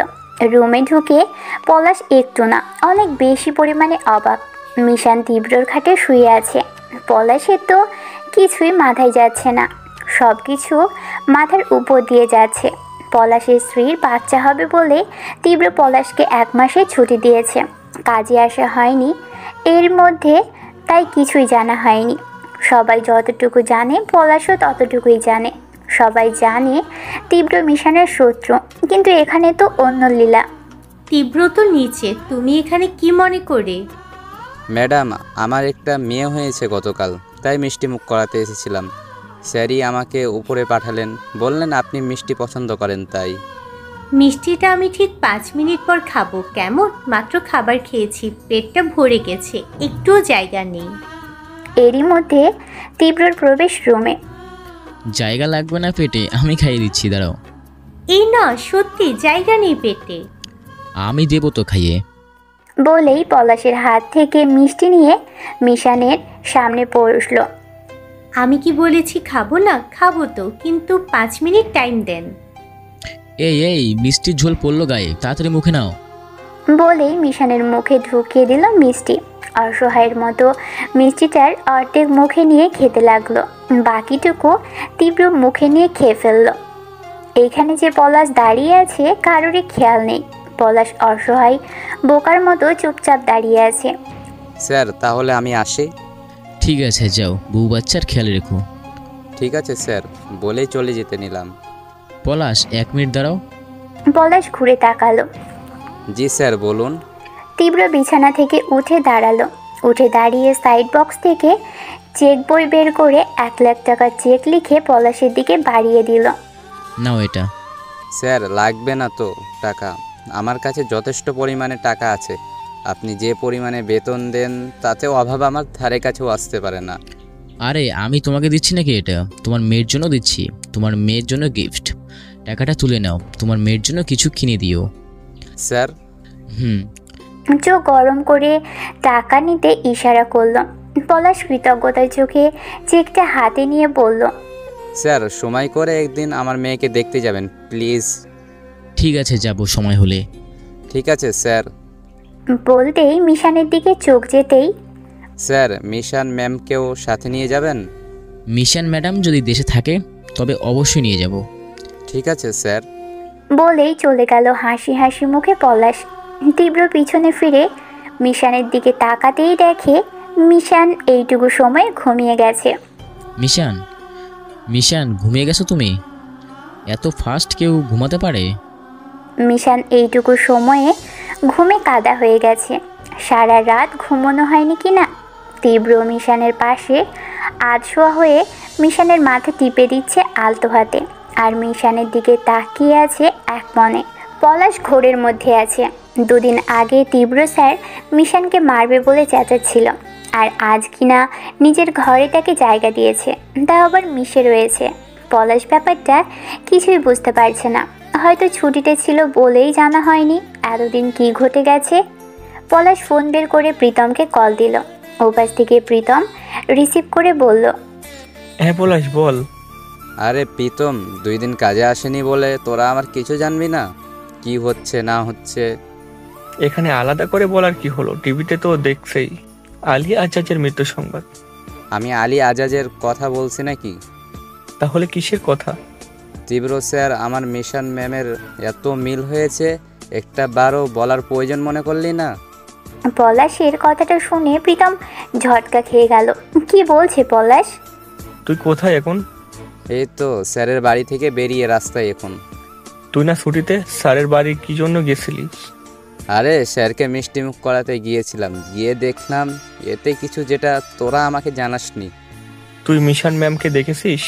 রুমে ঢুকে পলাশ একটু না, অনেক বেশি পরিমাণে অবাক। মিশান তীব্রর খাটে শুয়ে আছে। পলাশের তো কিছুই মাথায় যাচ্ছে না, সব কিছু মাথার উপর দিয়ে যাচ্ছে। পলাশের স্ত্রীর বাচ্চা হবে বলে তীব্র পলাশকে 1 মাসের ছুটি দিয়েছে, কাজে আসা হয়নি এর মধ্যে, তাই কিছুই জানা হয়নি। সবাই যতটুকু জানে পলাশও ততটুকুই জানে। সবাই জানে তীব্র মিশানের শত্রু, কিন্তু এখানে তো অন্য লীলা। তীব্র তো নিচে, তুমি এখানে কি মনে করে? ম্যাডাম, আমার একটা মেয়ে হয়েছে গতকাল, তাই মিষ্টিমুখ করাতে এসেছিলাম। স্যারই আমাকে উপরে পাঠালেন, বললেন আপনি মিষ্টি পছন্দ করেন, তাই। মিষ্টিটা আমি ঠিক 5 মিনিট পর খাবো, কেমন? মাত্র খাবার খেয়েছি, পেটটা ভরে গেছে, একটুও জায়গা নেই। এরই মধ্যে তীব্রর প্রবেশ রুমে। জায়গা লাগবে না পেটে, আমি খাইয়ে দিচ্ছি, দাঁড়াও। এই না, সত্যি জায়গা নেই পেটে। আমি দেবো তো খাইয়ে। বলেই পলাশের হাত থেকে মিষ্টি নিয়ে মিশানের সামনে পড়ল। আমি কি বলেছি খাবো না? খাবো তো, কিন্তু 5 মিনিট টাইম দেন। এই মিষ্টির ঝোল পড়লো গায়ে, তাড়াতাড়ি মুখে নাও। বলেই মিশানের মুখে ঢুকিয়ে দিল মিষ্টি। অসহায়ের মতো মিষ্টিটার অর্ধেক মুখে নিয়ে খেতে লাগলো, বাকিটুকু তীব্র মুখে নিয়ে খেয়ে ফেললো। এইখানে যে পলাশ দাঁড়িয়ে আছে কারোরই খেয়াল নেই। পলাশ অসহায় বোকার মতো চুপচাপ দাঁড়িয়ে আছে। স্যার, তাহলে আমি আসি? ঠিক আছে, যাও, বউ বাচ্চার খেয়াল রেখো। ঠিক আছে স্যার, বলেই চলে যেতে নিলাম। পলাশ, 1 মিনিট দাঁড়াও। পলাশ ঘুরে তাকালো। জি স্যার, বলুন। তীব্র বিছানা থেকে উঠে দাঁড়ালো। উঠে দাঁড়িয়ে সাইড বক্স থেকে চেক বই বের করে 1 লাখ টাকার চেক লিখে পলাশের দিকে বাড়িয়ে দিল। নাও এটা। স্যার, লাগবে না তো টাকা, আমার কাছে যথেষ্ট পরিমাণে টাকা আছে। আপনি যে পরিমাণে বেতন দেন তাতে অভাব আমার ধারে কাছেও আসতে পারে না। আরে আমি তোমাকে দিচ্ছি নাকি, এটা তোমার মেয়ের জন্য দিচ্ছি, তোমার মেয়ের জন্য গিফট। টাকাটা তুলে নাও, তোমার মেয়ের জন্য কিছু কিনে দিও। স্যার। চোখ গরম করে টাকা নিতে ইশারা করলো। পলাশ কৃতজ্ঞতার চোখে চেকটা হাতে নিয়ে বলল, স্যার, সময় করে একদিন আমার মেয়েকে দেখতে যাবেন প্লিজ। ঠিক আছে, যাব সময় হলে। ঠিক আছে স্যার। বলতেই মিশানের দিকে চোখ যেতেই, স্যার, মিশান ম্যামকেও সাথে নিয়ে যাবেন? মিশান ম্যাডাম যদি দেশে থাকে তবে অবশ্যই নিয়ে যাব। ঠিক আছে স্যার। বলেই চলে গেল হাসি হাসি মুখে পলাশ। তীব্র পিছনে ফিরে মিশানের দিকে তাকাতেই দেখে মিশান এইটুকু সময় ঘুমিয়ে গেছে। মিশান ঘুমিয়ে গেছো তুমি? এত ফাস্ট কেউ ঘুমাতে পারে? মিশান এইটুকু সময়ে ঘুমে কাদা হয়ে গেছে। সারা রাত ঘুমানো হয়নি কিনা। তীব্র মিশানের পাশে আধশোয়া হয়ে মিশানের মাথা টিপে দিচ্ছে আলতো হাতে, আর মিশানের দিকে তাকিয়ে আছে এক মনে। পলাশ ঘোরের মধ্যে আছে। 2 দিন আগে তীব্র স্যার মিশানকে মারবে বলে চেঁচাচ্ছিল। আর আজ কিনা নিজের ঘরে তাকে জায়গা দিয়েছে, তা আবার মিশে রয়েছে। পলাশ ব্যাপারটা কিছুই বুঝতে পারছে না। হয়তো ছুটিতে ছিল বলেই জানা হয়নি এতদিন কি ঘটে গেছে। পলাশ ফোন বের করে প্রীতমকে কল দিল। ওপাশ থেকে প্রীতম রিসিভ করে বলল, হ্যাঁ পলাশ বল। আরে প্রীতম, 2 দিন কাজে আসেনি বলে তোরা আমার কিছু জানবি না? কি হচ্ছে না হচ্ছে? এখানে আলাদা করে বলার কি হলো? টিভিতে তো দেখছেই আলী আজাজের মৃত্যু সংবাদ। আমি আলী আজাজের কথা বলছি নাকি? তাহলে কিসের কথা? তীব্র স্যার আমার মিশন ম্যামের এত মিল হয়েছে, একটা বারও বলার প্রয়োজন মনে করলি না? পলাশের কথাটা শুনে প্রীতম ঝটকা খেয়ে গেল। কি বলছে পলাশ? তুই কোথায় এখন? এই তো স্যারের বাড়ি থেকে বেরিয়ে রাস্তায় এখন। তুই না ছুটিতে? স্যারের বাড়ি কি জন্য গেছিলি? আরে স্যারকে মিষ্টিমুখ করাতে গিয়েছিলাম, গিয়ে দেখলাম এতে কিছু যেটা তোরা আমাকে জানাসনি। তুই মিশন ম্যামকে দেখেছিস?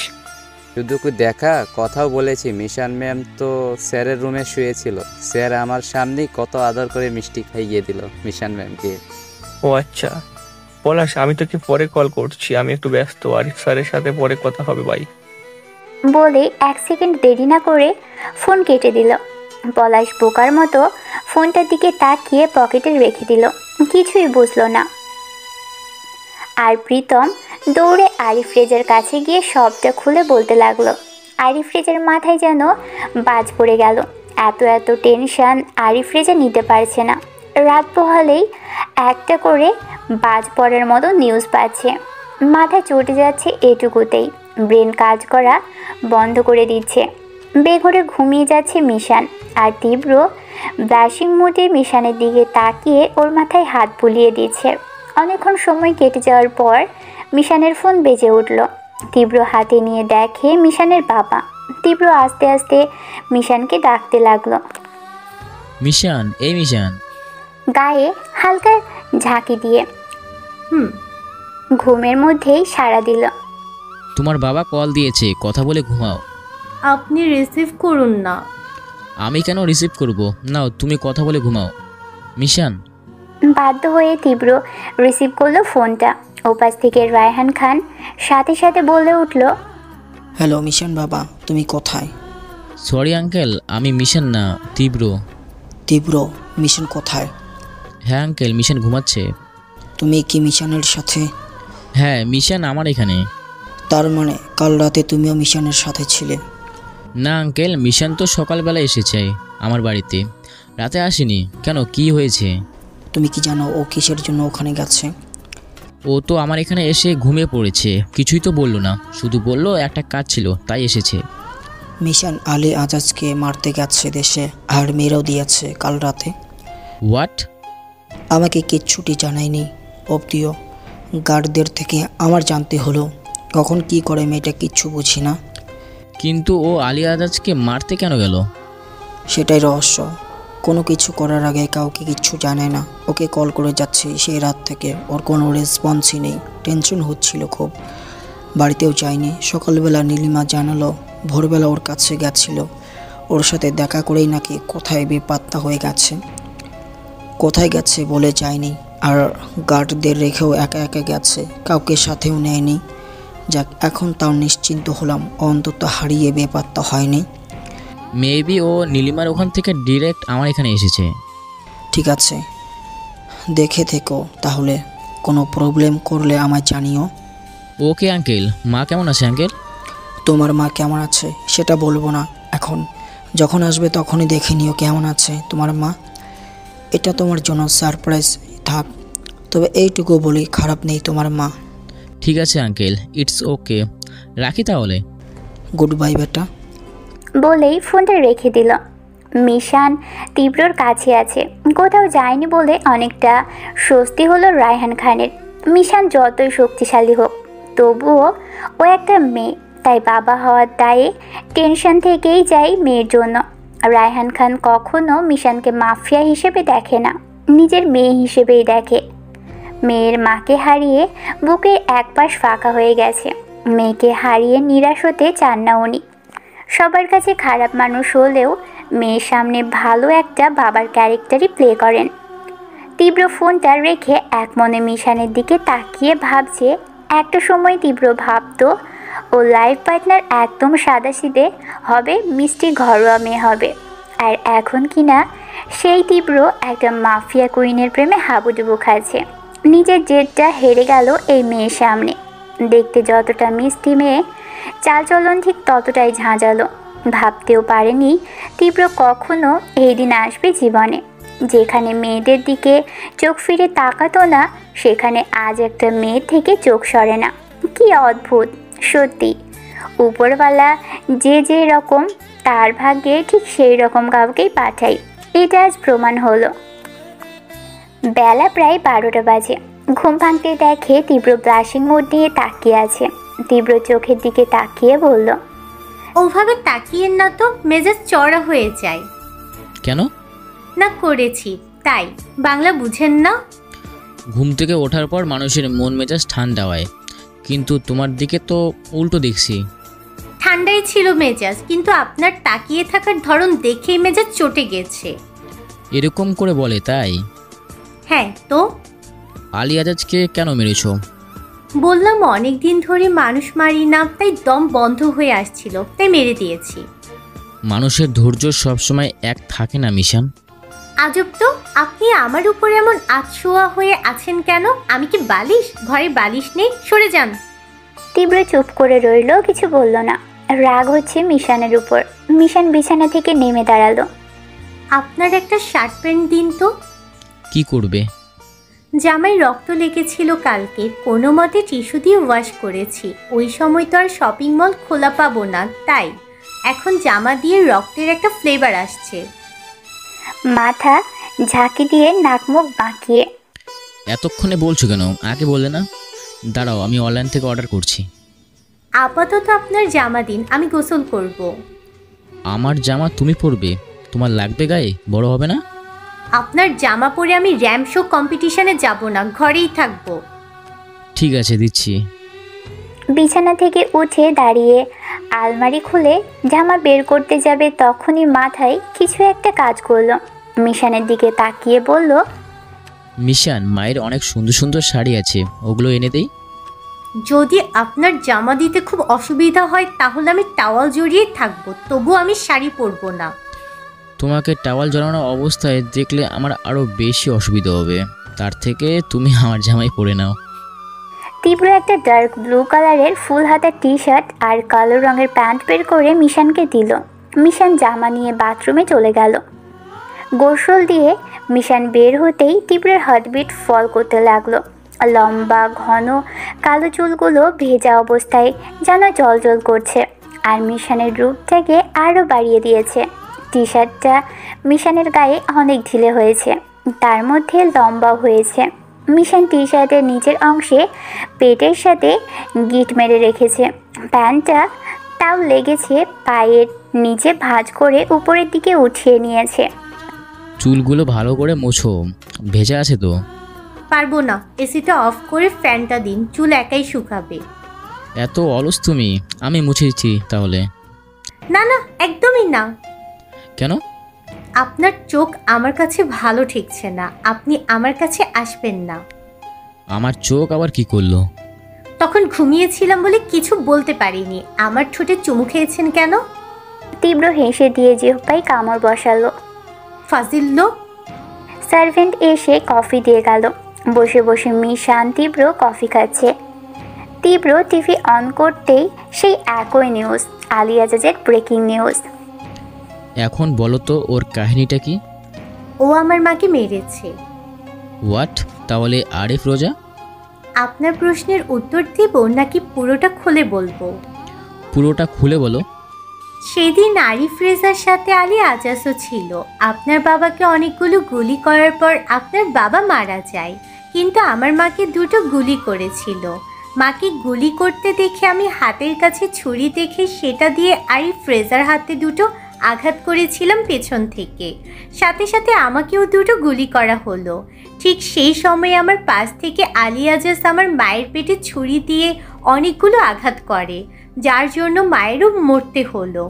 শুধু কি দেখা, কথাও বলেছি। মিশন ম্যাম তো স্যারের রুমে শুয়েছিল, স্যার আমার সামনেই কত আদর করে মিষ্টি খাইয়ে দিল মিশন ম্যামকে। ও আচ্ছা। পলাশ, আমি তোকে পরে কল করছি, আমি একটু ব্যস্ত। আরিফ স্যারের সাথে পরে কথা হবে ভাই। বলে 1 সেকেন্ড দেরি না করে ফোন কেটে দিল। পলাশ বোকার মতো ফোনটার দিকে তাকিয়ে পকেটে রেখে দিল, কিছুই বুঝলো না। আর প্রীতম দৌড়ে আরিফ রেজার কাছে গিয়ে সবটা খুলে বলতে লাগলো। আরিফ রেজার মাথায় যেন বাজ পড়ে গেল। এত টেনশন আরিফ রেজা নিতে পারছে না। রাত পোহালেই একটা করে বাজ পড়ার মতো নিউজ পাচ্ছে। মাথা চটে যাচ্ছে এটুকুতেই, ব্রেন কাজ করা বন্ধ করে দিচ্ছে। বেঘরে ঘুমিয়ে যাচ্ছে মিশান। আর তীব্র ব্লাশিং মুডে মিশানের দিকে তাকিয়ে ওর মাথায় হাত বুলিয়ে দিচ্ছে। অনেকক্ষণ সময় কেটে যাওয়ার পর মিশানের ফোন বেজে উঠল। তীব্র হাতে নিয়ে দেখে মিশানের বাবা। তীব্র আস্তে আস্তে মিশানকে ডাকতে লাগলো। মিশান, এই মিশান। গায়ে হালকা ঝাঁকি দিয়ে ঘুমের মধ্যেই সাড়া দিল। তোমার বাবা কল দিয়েছে, কথা বলে ঘুমাও। আপনি রিসিভ করুন না। আমি কেন রিসিভ করব? নাও তুমি কথা বলে ঘুমাও। মিশান। বাধ্য হয়ে তীব্র রিসিভ করলো ফোনটা। ওপাশ থেকে রায়হান খান সাথে সাথে বলে উঠল, হ্যালো মিশন বাবা, তুমি কোথায়? সরি আঙ্কেল, আমি মিশন না, তীব্র। তীব্র, মিশন কোথায়? হ্যাঁ আঙ্কেল, মিশন ঘুমাচ্ছে। তুমি কি মিশনের সাথে? হ্যাঁ, মিশন আমার এখানে। তার মানে কাল রাতে তুমিও মিশনের সাথে ছিলে? না আঙ্কেল, মিশন তো সকালবেলা এসেছে আমার বাড়িতে, রাতে আসেনি। কেন, কি হয়েছে? তুমি কি জানো ও কিসের জন্য ওখানে গেছে? ও তো আমার এখানে এসে ঘুমিয়ে পড়েছে, কিছুই তো বললো না, শুধু বললো একটা কাজ ছিল তাই এসেছে। মিশন আলী আজাজকে মারতে গেছে দেশে, আর মেরেও দিয়েছে কাল রাতে। হোয়াট? আমাকে কিচ্ছুটি জানায়নি, অবধিও গার্ডদের থেকে আমার জানতে হলো। কখন কি করে মেয়েটা কিচ্ছু বুঝি না। কিন্তু ও আলী আজাজকে মারতে কেন গেল? সেটাই রহস্য। কোনো কিছু করার আগে কাউকে কিচ্ছু জানে না। ওকে কল করে যাচ্ছি সেই রাত থেকে, ওর কোনো রেসপন্সই নেই। টেনশন হচ্ছিল খুব, বাড়িতেও যায়নি। সকালবেলা নীলিমা জানালো ভোরবেলা ওর কাছে গেছিল, ওর সাথে দেখা করেই নাকি কোথায় বেপাত্তা হয়ে গেছে। কোথায় গেছে বলে যায়নি, আর গার্ডদের রেখেও একা একা গেছে, কাউকে সাথেও নেয়নি। যাক, এখন তাও নিশ্চিন্ত হলাম, অন্তত হারিয়ে বেপাত্তা হয়নি। মেবি ও নীলিমার ওখান থেকে ডিরেক্ট আমার এখানে এসেছে। ঠিক আছে, দেখে থেকো তাহলে। কোনো প্রবলেম করলে আমায় জানিও। Okay uncle. মা কেমন আছে আঙ্কেল? তোমার মা কেমন আছে সেটা বলবো না এখন, যখন আসবে তখনই দেখে নিও কেমন আছে তোমার মা। এটা তোমার জন্য সারপ্রাইজ থাক। তবে এইটুকু বলি, খারাপ নেই তোমার মা। ঠিক আছে আঙ্কেল, ইটস ওকে, রাখি তাহলে। গুড বাই বেটা। বলেই ফোনটা রেখে দিল। মিশান তীব্রর কাছে আছে, কোথাও যায়নি বলে অনেকটা স্বস্তি হলো রায়হান খানের। মিশান যতই শক্তিশালী হোক, তবুও ও একটা মেয়ে, তাই বাবা হওয়ার দায়ে টেনশন থেকেই যায় মেয়ের জন্য। রায়হান খান কখনো মিশানকে মাফিয়া হিসেবে দেখে না, নিজের মেয়ে হিসেবেই দেখে। মেয়ের মাকে হারিয়ে বুকের এক পাশ ফাঁকা হয়ে গেছে। মেয়েকে হারিয়ে নিরাশ হতে চান না উনি। সবার কাছে খারাপ মানুষ হলেও মেয়ের সামনে ভালো একটা বাবার ক্যারেক্টারই প্লে করেন। তীব্র ফোনটা রেখে এক মনে মিশানের দিকে তাকিয়ে ভাবছে। একটা সময় তীব্র ভাবতো ও লাইফ পার্টনার একদম সাদাসিধে হবে, মিষ্টি ঘরোয়া মেয়ে হবে। আর এখন কিনা সেই তীব্র একটা মাফিয়া কুইনের প্রেমে হাবুডুবু খাচ্ছে। নিজের জেদটা হেরে গেল এই মেয়ের সামনে। দেখতে যতটা মিষ্টি মেয়ে, চালচলন ঠিক ততটাই ঝাঁঝালো। ভাবতেও পারেনি তীব্র কখনো এই দিন আসবে জীবনে, যেখানে মেয়েদের দিকে চোখ ফিরে তাকাতো না, সেখানে আজ একটা মেয়ের থেকে চোখ সরে না। কি অদ্ভুত সত্যি, উপরওয়ালা যে রকম তার ভাগ্যে ঠিক সেই রকম কাউকেই পাঠাই। এটা আজ প্রমাণ হলো। বেলা প্রায় 12টা বাজে। ঘুম ভাঙতে দেখে তীব্র ব্রাশিং মোড নিয়ে তাকিয়ে আছে। তীব্র চোখের দিকে তাকিয়ে বলল, ওভাবে তাকিয়েন না তো, মেজাজ চড়া হয়ে যায়। কেন? না করেছি তাই। বাংলা বুঝেন না? ঘুম থেকে ওঠার পর মানুষের মন মেজাজ ঠান্ডা হয়, কিন্তু তোমার দিকে তো উল্টো দেখছি। ঠান্ডাই ছিল মেজাজ, কিন্তু আপনার তাকিয়ে থাকার ধরন দেখেই মেজাজ চটে গেছে। এরকম করে বলে তাই? হ্যাঁ তো। আলী আজাজকে কেন মেরেছো? বললাম অনেক দিন ধরে মানুষ মারি না, তাই দম বন্ধ হয়ে আসছিল, তাই মেরে দিয়েছি। মানুষের ধৈর্য সবসময় এক থাকে না মিশান। আজব তো, আপনি আমার উপর এমন আতশোয়া হয়ে আছেন কেন? আমি কি বালিশ? ঘরে বালিশ নেই, সরে যান। তীব্র চুপ করে রইল, কিছু বলল না। রাগ হচ্ছে মিশানের উপর। মিশান বিছানা থেকে নেমে দাঁড়ালো। আপনার একটা শার্ট প্যান্ট দিন তো। কি করবে? জামায় রক্ত লেগেছিল কালকে, কোনো মতে টিস্যু দিয়ে ওয়াশ করেছি। ওই সময় তো আর শপিং মল খোলা পাবো না, তাই এখন জামা দিয়ে রক্তের একটা ফ্লেভার আসছে। মাথা ঝাঁকি দিয়ে নাক মুখ বাঁকিয়ে। এতক্ষণে বলছো কেন? আগে বললে না? দাঁড়াও, আমি অনলাইন থেকে অর্ডার করছি। আপাতত আপনার জামা দিন, আমি গোসল করব। আমার জামা তুমি পরবে? তোমার লাগবে গায়ে, বড় হবে না? আপনার জামা পরে আমি র্যাম শো কম্পিটিশনে যাব না, ঘরেই থাকবো। ঠিক আছে, দিচ্ছি। বিছানা থেকে উঠে দাঁড়িয়ে আলমারি খুলে জামা বের করতে যাবে, তখনই মাথায় কিছু একটা কাজ করলো। মিশানের দিকে তাকিয়ে বলল, মিশান, মায়ের অনেক সুন্দর সুন্দর শাড়ি আছে, ওগুলো এনে দেই। যদি আপনার জামা দিতে খুব অসুবিধা হয় তাহলে আমি টাওয়াল জড়িয়ে থাকবো, তবু আমি শাড়ি পরবো না। তোমাকে টাওয়াল জড়ানো অবস্থায় দেখলে আমার আরও বেশি অসুবিধা হবে, তার থেকে তুমি আমার জামাই পরে নাও। তীব্র একটা ডার্ক ব্লু কালারের ফুল হাতা টি শার্ট আর কালো রঙের প্যান্ট বের করে মিশানকে দিল। মিশান জামা নিয়ে বাথরুমে চলে গেল। গোসল দিয়ে মিশান বের হতেই তীব্রের হার্টবিট ফল করতে লাগলো। লম্বা ঘন কালো চুলগুলো ভেজা অবস্থায় যেন জলজল করছে, আর মিশানের রূপটাকে আরও বাড়িয়ে দিয়েছে। টি শার্টটা মিশানের গায়ে অনেক ঢিলে হয়েছে, তার মধ্যে লম্বাও হয়েছে। মিশান টি শার্টের নিচের অংশে পেটের সাথে গিট মেরে রেখেছে। প্যান্টটা তাও লেগেছে পায়ের নিচে ভাঁজ করে উপরের দিকে উঠিয়ে নিয়েছে। চুলগুলো ভালো করে মোছো, ভেজা আছে তো। পারবো না, এসিটা অফ করে ফ্যানটা দিন, চুল একাই শুকাবে। এত অলস তুমি? আমি মুছে দিচ্ছি তাহলে। না না, একদমই না। কেন? আপনার চোখ আমার কাছে ভালো ঠেকছে না, আপনি আমার কাছে আসবেন না। আমার চোখ আবার কি করলো? তখন ঘুমিয়েছিলাম বলে কিছু বলতে পারিনি। আমার ঠোঁটে চুমু খেয়েছেন কেন? তীব্র হেসে দিয়ে জিহ্বায় কামড় বসালো। ফাজিল লোক। সার্ভেন্ট এসে কফি দিয়ে গেল। বসে বসে মিশান তীব্র কফি খাচ্ছে। তীব্র টিভি অন করতেই সেই একই নিউজ, আলী আজাজের ব্রেকিং নিউজ। এখন বলো তো ওর কাহিনীটা কি? ও আমার মাকে মেরেছে। হোয়াট? তাহলে আরিফ রোজা? আপনার প্রশ্নের উত্তর দেব নাকি পুরোটা খুলে বলবো? পুরোটা খুলে বলো। সেদিন আরিফ রেজার সাথে আলী আজাজও ছিল। আপনার বাবাকে অনেকগুলো গুলি করার পর আপনার বাবা মারা যায়, কিন্তু আমার মাকে দুটো গুলি করেছিল। মাকে গুলি করতে দেখে আমি হাতের কাছে ছুরি দেখে সেটা দিয়ে আরিফ রেজার হাতে দুটো আঘাত করেছিলাম পেছন থেকে। সাথে সাথে আমাকেও দুটো গুলি করা হলো। ঠিক সেই সময় আমার পাশ থেকে আলী আজাজ আমার মায়ের পেটে ছুরি দিয়ে অনেকগুলো আঘাত করে, যার জন্য মায়েরও মরতে হলো।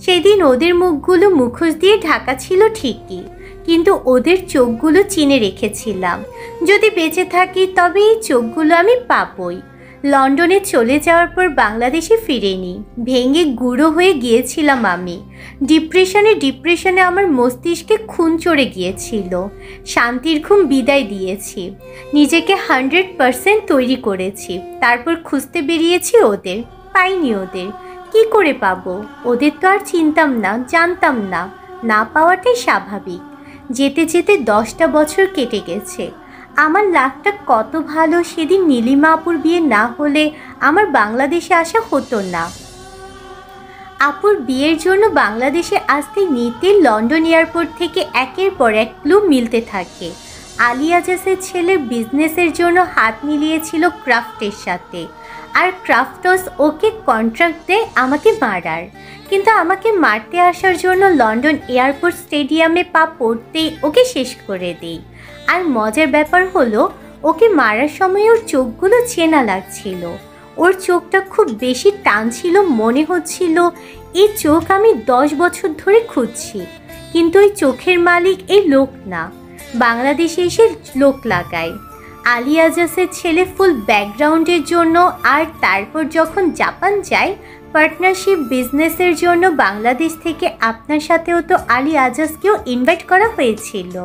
সেদিন ওদের মুখগুলো মুখোশ দিয়ে ঢাকা ছিল ঠিকই, কিন্তু ওদের চোখগুলো চিনে রেখেছিলাম। যদি বেঁচে থাকি তবে এই চোখগুলো আমি পাবই। লন্ডনে চলে যাওয়ার পর বাংলাদেশে ফিরেনি, ভেঙে গুঁড়ো হয়ে গিয়েছিলাম আমি। ডিপ্রেশনে আমার মস্তিষ্কে খুন চড়ে গিয়েছিল। শান্তির ঘুম বিদায় দিয়েছি, নিজেকে 100% তৈরি করেছি। তারপর খুঁজতে বেরিয়েছি ওদের, পাইনি ওদের। কি করে পাবো? ওদের তো আর চিনতাম না, জানতাম না, না পাওয়াটাই স্বাভাবিক। যেতে যেতে 10টা বছর কেটে গেছে। আমার লাকটা কত ভালো, সেদিন নীলিমা আপুর বিয়ে না হলে আমার বাংলাদেশে আসা হতো না। আপুর বিয়ের জন্য বাংলাদেশে আসতে নিতে লন্ডন এয়ারপোর্ট থেকে একের পর এক ক্লু মিলতে থাকে। আলী আজাসের ছেলের বিজনেসের জন্য হাত মিলিয়েছিল ক্রাফটের সাথে, আর ক্রাফটস ওকে কন্ট্রাক্ট দেয় আমাকে মারার। কিন্তু আমাকে মারতে আসার জন্য লন্ডন এয়ারপোর্ট স্টেডিয়ামে পা পড়তেই ওকে শেষ করে দেই। আর মজার ব্যাপার হলো, ওকে মারার সময় ওর চোখগুলো চেনা লাগছিল। ওর চোখটা খুব বেশি টান ছিল, মনে হচ্ছিল এই চোখ আমি 10 বছর ধরে খুঁজছি। কিন্তু ওই চোখের মালিক এই লোক না, বাংলাদেশে এসে লোক লাগায়। আলী আজাসের ছেলে ফুল ব্যাকগ্রাউন্ডের জন্য, আর তারপর যখন জাপান যায় পার্টনারশিপ বিজনেসের জন্য, বাংলাদেশ থেকে আপনার সাথেও তো আলী আজাসকেও ইনভাইট করা হয়েছিল।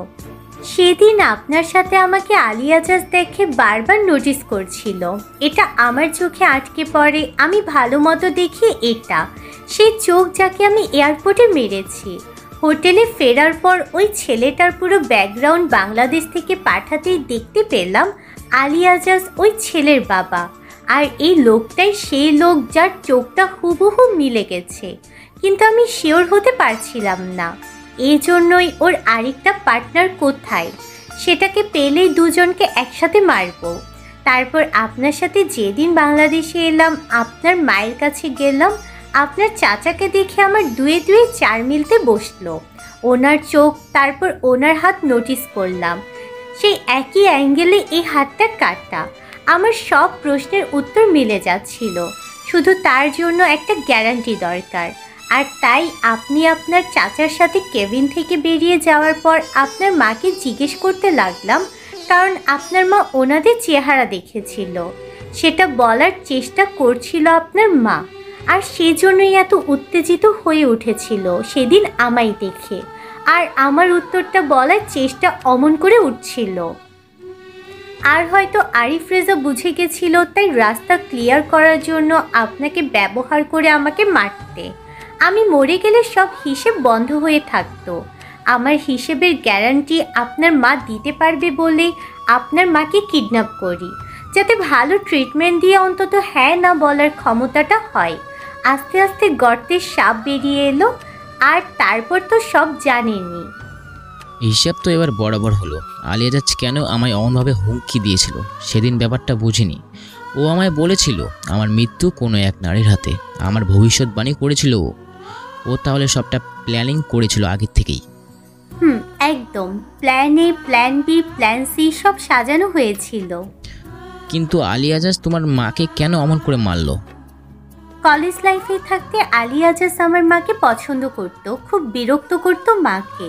সেদিন আপনার সাথে আমাকে আলী আজাস দেখে বারবার নোটিস করছিল। এটা আমার চোখে আটকে পড়ে। আমি ভালো মতো দেখি এটা সেই চোখ যাকে আমি এয়ারপোর্টে মেরেছি। হোটেলে ফেরার পর ওই ছেলেটার পুরো ব্যাকগ্রাউন্ড বাংলাদেশ থেকে পাঠাতেই দেখতে পেলাম আলী আজাস ওই ছেলের বাবা। আর এই লোকটাই সেই লোক যার চোখটা হুবহু মিলে গেছে, কিন্তু আমি শিওর হতে পারছিলাম না। এই জন্যই ওর আরেকটা পার্টনার কোথায়, সেটাকে পেলেই দুজনকে একসাথে মারব। তারপর আপনার সাথে যেদিন বাংলাদেশে এলাম, আপনার মায়ের কাছে গেলাম, আপনার চাচাকে দেখে আমার দুয়ে দুয়ে 4 মিলতে বসলো। ওনার চোখ, তারপর ওনার হাত নোটিস করলাম। সেই একই অ্যাঙ্গেলে এই হাতটা কাটা। আমার সব প্রশ্নের উত্তর মিলে যাচ্ছিল, শুধু তার জন্য একটা গ্যারান্টি দরকার। আর তাই আপনি আপনার চাচার সাথে কেবিন থেকে বেরিয়ে যাওয়ার পর আপনার মাকে জিজ্ঞেস করতে লাগলাম, কারণ আপনার মা ওনাদের চেহারা দেখেছিল। সেটা বলার চেষ্টা করছিল আপনার মা, আর সেজন্যই এত উত্তেজিত হয়ে উঠেছিল সেদিন আমায় দেখে। আর আমার উত্তরটা বলার চেষ্টা অমন করে উঠছিল। আর হয়তো আরিফ রেজা বুঝে গেছিল, তাই রাস্তা ক্লিয়ার করার জন্য আপনাকে ব্যবহার করে আমাকে মারতে। আমি মরে গেলে সব হিসেব বন্ধ হয়ে থাকতো। আমার হিসেবের গ্যারান্টি আপনার মা দিতে পারবে বলে আপনার মাকে কিডন্যাপ করি, যাতে ভালো ট্রিটমেন্ট দিয়ে অন্তত হ্যাঁ না বলার ক্ষমতাটা হয়। আস্তে আস্তে গর্তের সাপ বেরিয়ে এলো, আর তারপর তো সব জানেনই। হিসাব তো এবার বরাবর হলো। আলী আজাজ কেন আমায় অমনভাবে হুমকি দিয়েছিল সেদিন ব্যাপারটা বুঝিনি। ও আমায় বলেছিল আমার মৃত্যু কোনো এক নারীর হাতে, আমার ভবিষ্যৎবাণী করেছিল ও তাহলে সবটা প্ল্যানিং করেছিল আগের থেকেই। একদম plan A, plan B, plan C সব সাজানো হয়েছিল। কিন্তু আলী আজাজ তোমার মাকে কেন অমন করে মারলো? কলেজ লাইফে থাকতে আলী আজাজ আমার মাকে পছন্দ করত, খুব বিরক্ত করত মাকে।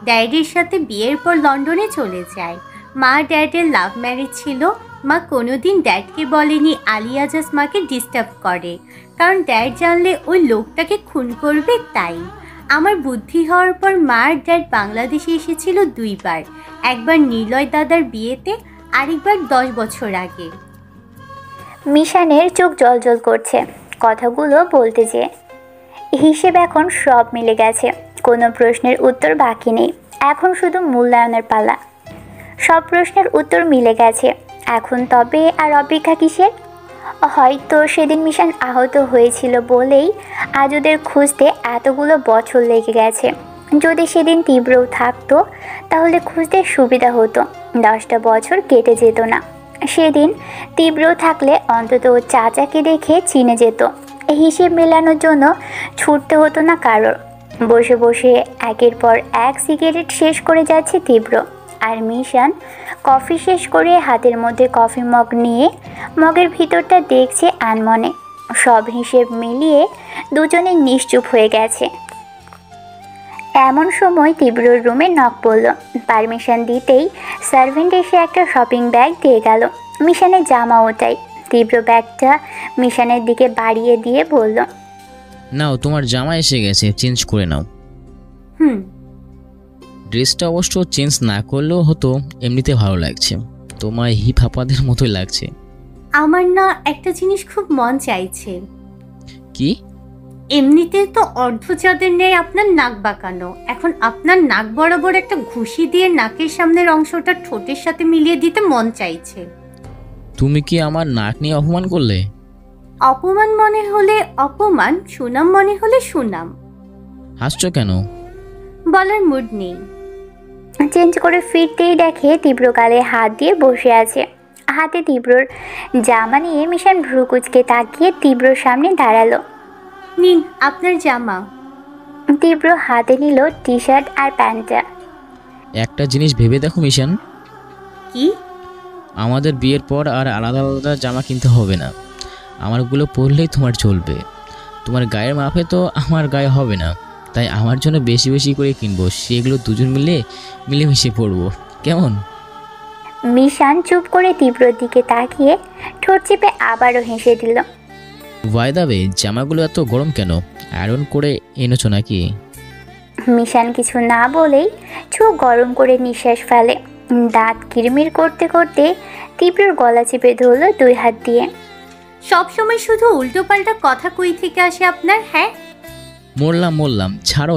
ড্যাডির সাথে বিয়ের পর লন্ডনে চলে যায়। মা ড্যাডের লাভ ম্যারেজ ছিল। মা কোনোদিন ড্যাডকে বলেনি আলী আজাজ মাকে ডিস্টার্ব করে, কারণ ড্যাড জানলে ওই লোকটাকে খুন করবে। তাই আমার বুদ্ধি হওয়ার পর মা আর ড্যাড বাংলাদেশে এসেছিল 2 বার। একবার নিলয় দাদার বিয়েতে, আরেকবার 10 বছর আগে। মিশানের চোখ জলজল করছে কথাগুলো বলতে যেয়ে। হিসেব এখন সব মিলে গেছে, কোনো প্রশ্নের উত্তর বাকি নেই। এখন শুধু মূল্যায়নের পালা। সব প্রশ্নের উত্তর মিলে গেছে, এখন তবে আর অপেক্ষা কিসের? হয়তো সেদিন মিশান আহত হয়েছিল বলেই আজ ওদের খুঁজতে এতগুলো বছর লেগে গেছে। যদি সেদিন তীব্রও থাকতো তাহলে খুঁজতে সুবিধা হতো, 10টা বছর কেটে যেত না। সেদিন তীব্র থাকলে অন্তত ওর চাচাকে দেখে চিনে যেত। হিসেব মেলানোর জন্য ছুটতে হতো না কারোর। বসে বসে একের পর এক সিগারেট শেষ করে যাচ্ছে তীব্র, আর মিশান কফি শেষ করে হাতের মধ্যে কফি মগ নিয়ে মগের ভিতরটা দেখছে আনমনে। সব হিসেব মিলিয়ে দুজনে নিশ্চুপ হয়ে গেছে। এমন সময় তীব্রর রুমে নক পড়ল। পারমিশন দিতেই সার্ভেন্ট এসে একটা শপিং ব্যাগ দিয়ে গেল। মিশানের জামা ওটাই। তীব্র ব্যাগটা মিশানের দিকে বাড়িয়ে দিয়ে বলল, নাও তোমার জামা এসে গেছে, চেঞ্জ করে নাও। হুম। ড্রেসটা অবশ্য চেঞ্জ না করলেও হতো, এমনিতে ভালো লাগছে, তোমার হিপ হাপাদের মতোই লাগছে। আমার না একটা জিনিস খুব মন চাইছে। কি? এমনিতে তো অর্ধচাঁদের নেই আপনার নাক বাঁকানো, এখন আপনার নাক বরাবর একটা ঘুষি দিয়ে নাকের সামনের অংশটা ঠোঁটের সাথে মিলিয়ে দিতে মন চাইছে। তুমি কি আমার নাক নিয়ে অপমান করলে? অপমান মনে হলে অপমান, সুনাম মনে হলে সুনাম। হাসছো কেন? বলার মুড নেই। চেঞ্জ করে ফিরতেই দেখে তীব্র গালে হাত দিয়ে বসে আছে। হাতে তীব্রর জামা নিয়ে মিশান ভ্রুকুচকে তাকিয়ে তীব্রর সামনে দাঁড়ালো। নিন আপনার জামা। তীব্র হাতে নিল টি শার্ট আর প্যান্টটা। একটা জিনিস ভেবে দেখো মিশান, কি? আমাদের বিয়ের পর আর আলাদা আলাদা জামা কিনতে হবে না, আমারগুলো পরলেই তোমার চলবে। তোমার গায়ের মাপে তো আমার গায়ে হবে না, তাই আমার জন্য বেশি বেশি করে কিনবো, সেগুলো দুজন মিলেমিশে পরবো, কেমন? মিশান চুপ করে তীব্রর দিকে তাকিয়ে ঠোঁট চেপে আবারও হেসে দিল। ওয়াইদাবে জামাগুলো এত গরম কেন? আয়রন করে এনেছো নাকি? মিশান কিছু না বলেই চোখ গরম করে নিঃশ্বাস ফেলে। দাঁত কিরমির করতে করতে তীব্রর গলা চেপে ধরল দুই হাত দিয়ে। সবসময় শুধু উল্টো পাল্টা কথা কই থেকে আসে আপনার? হ্যাঁ, মরলাম, ছাড়ো।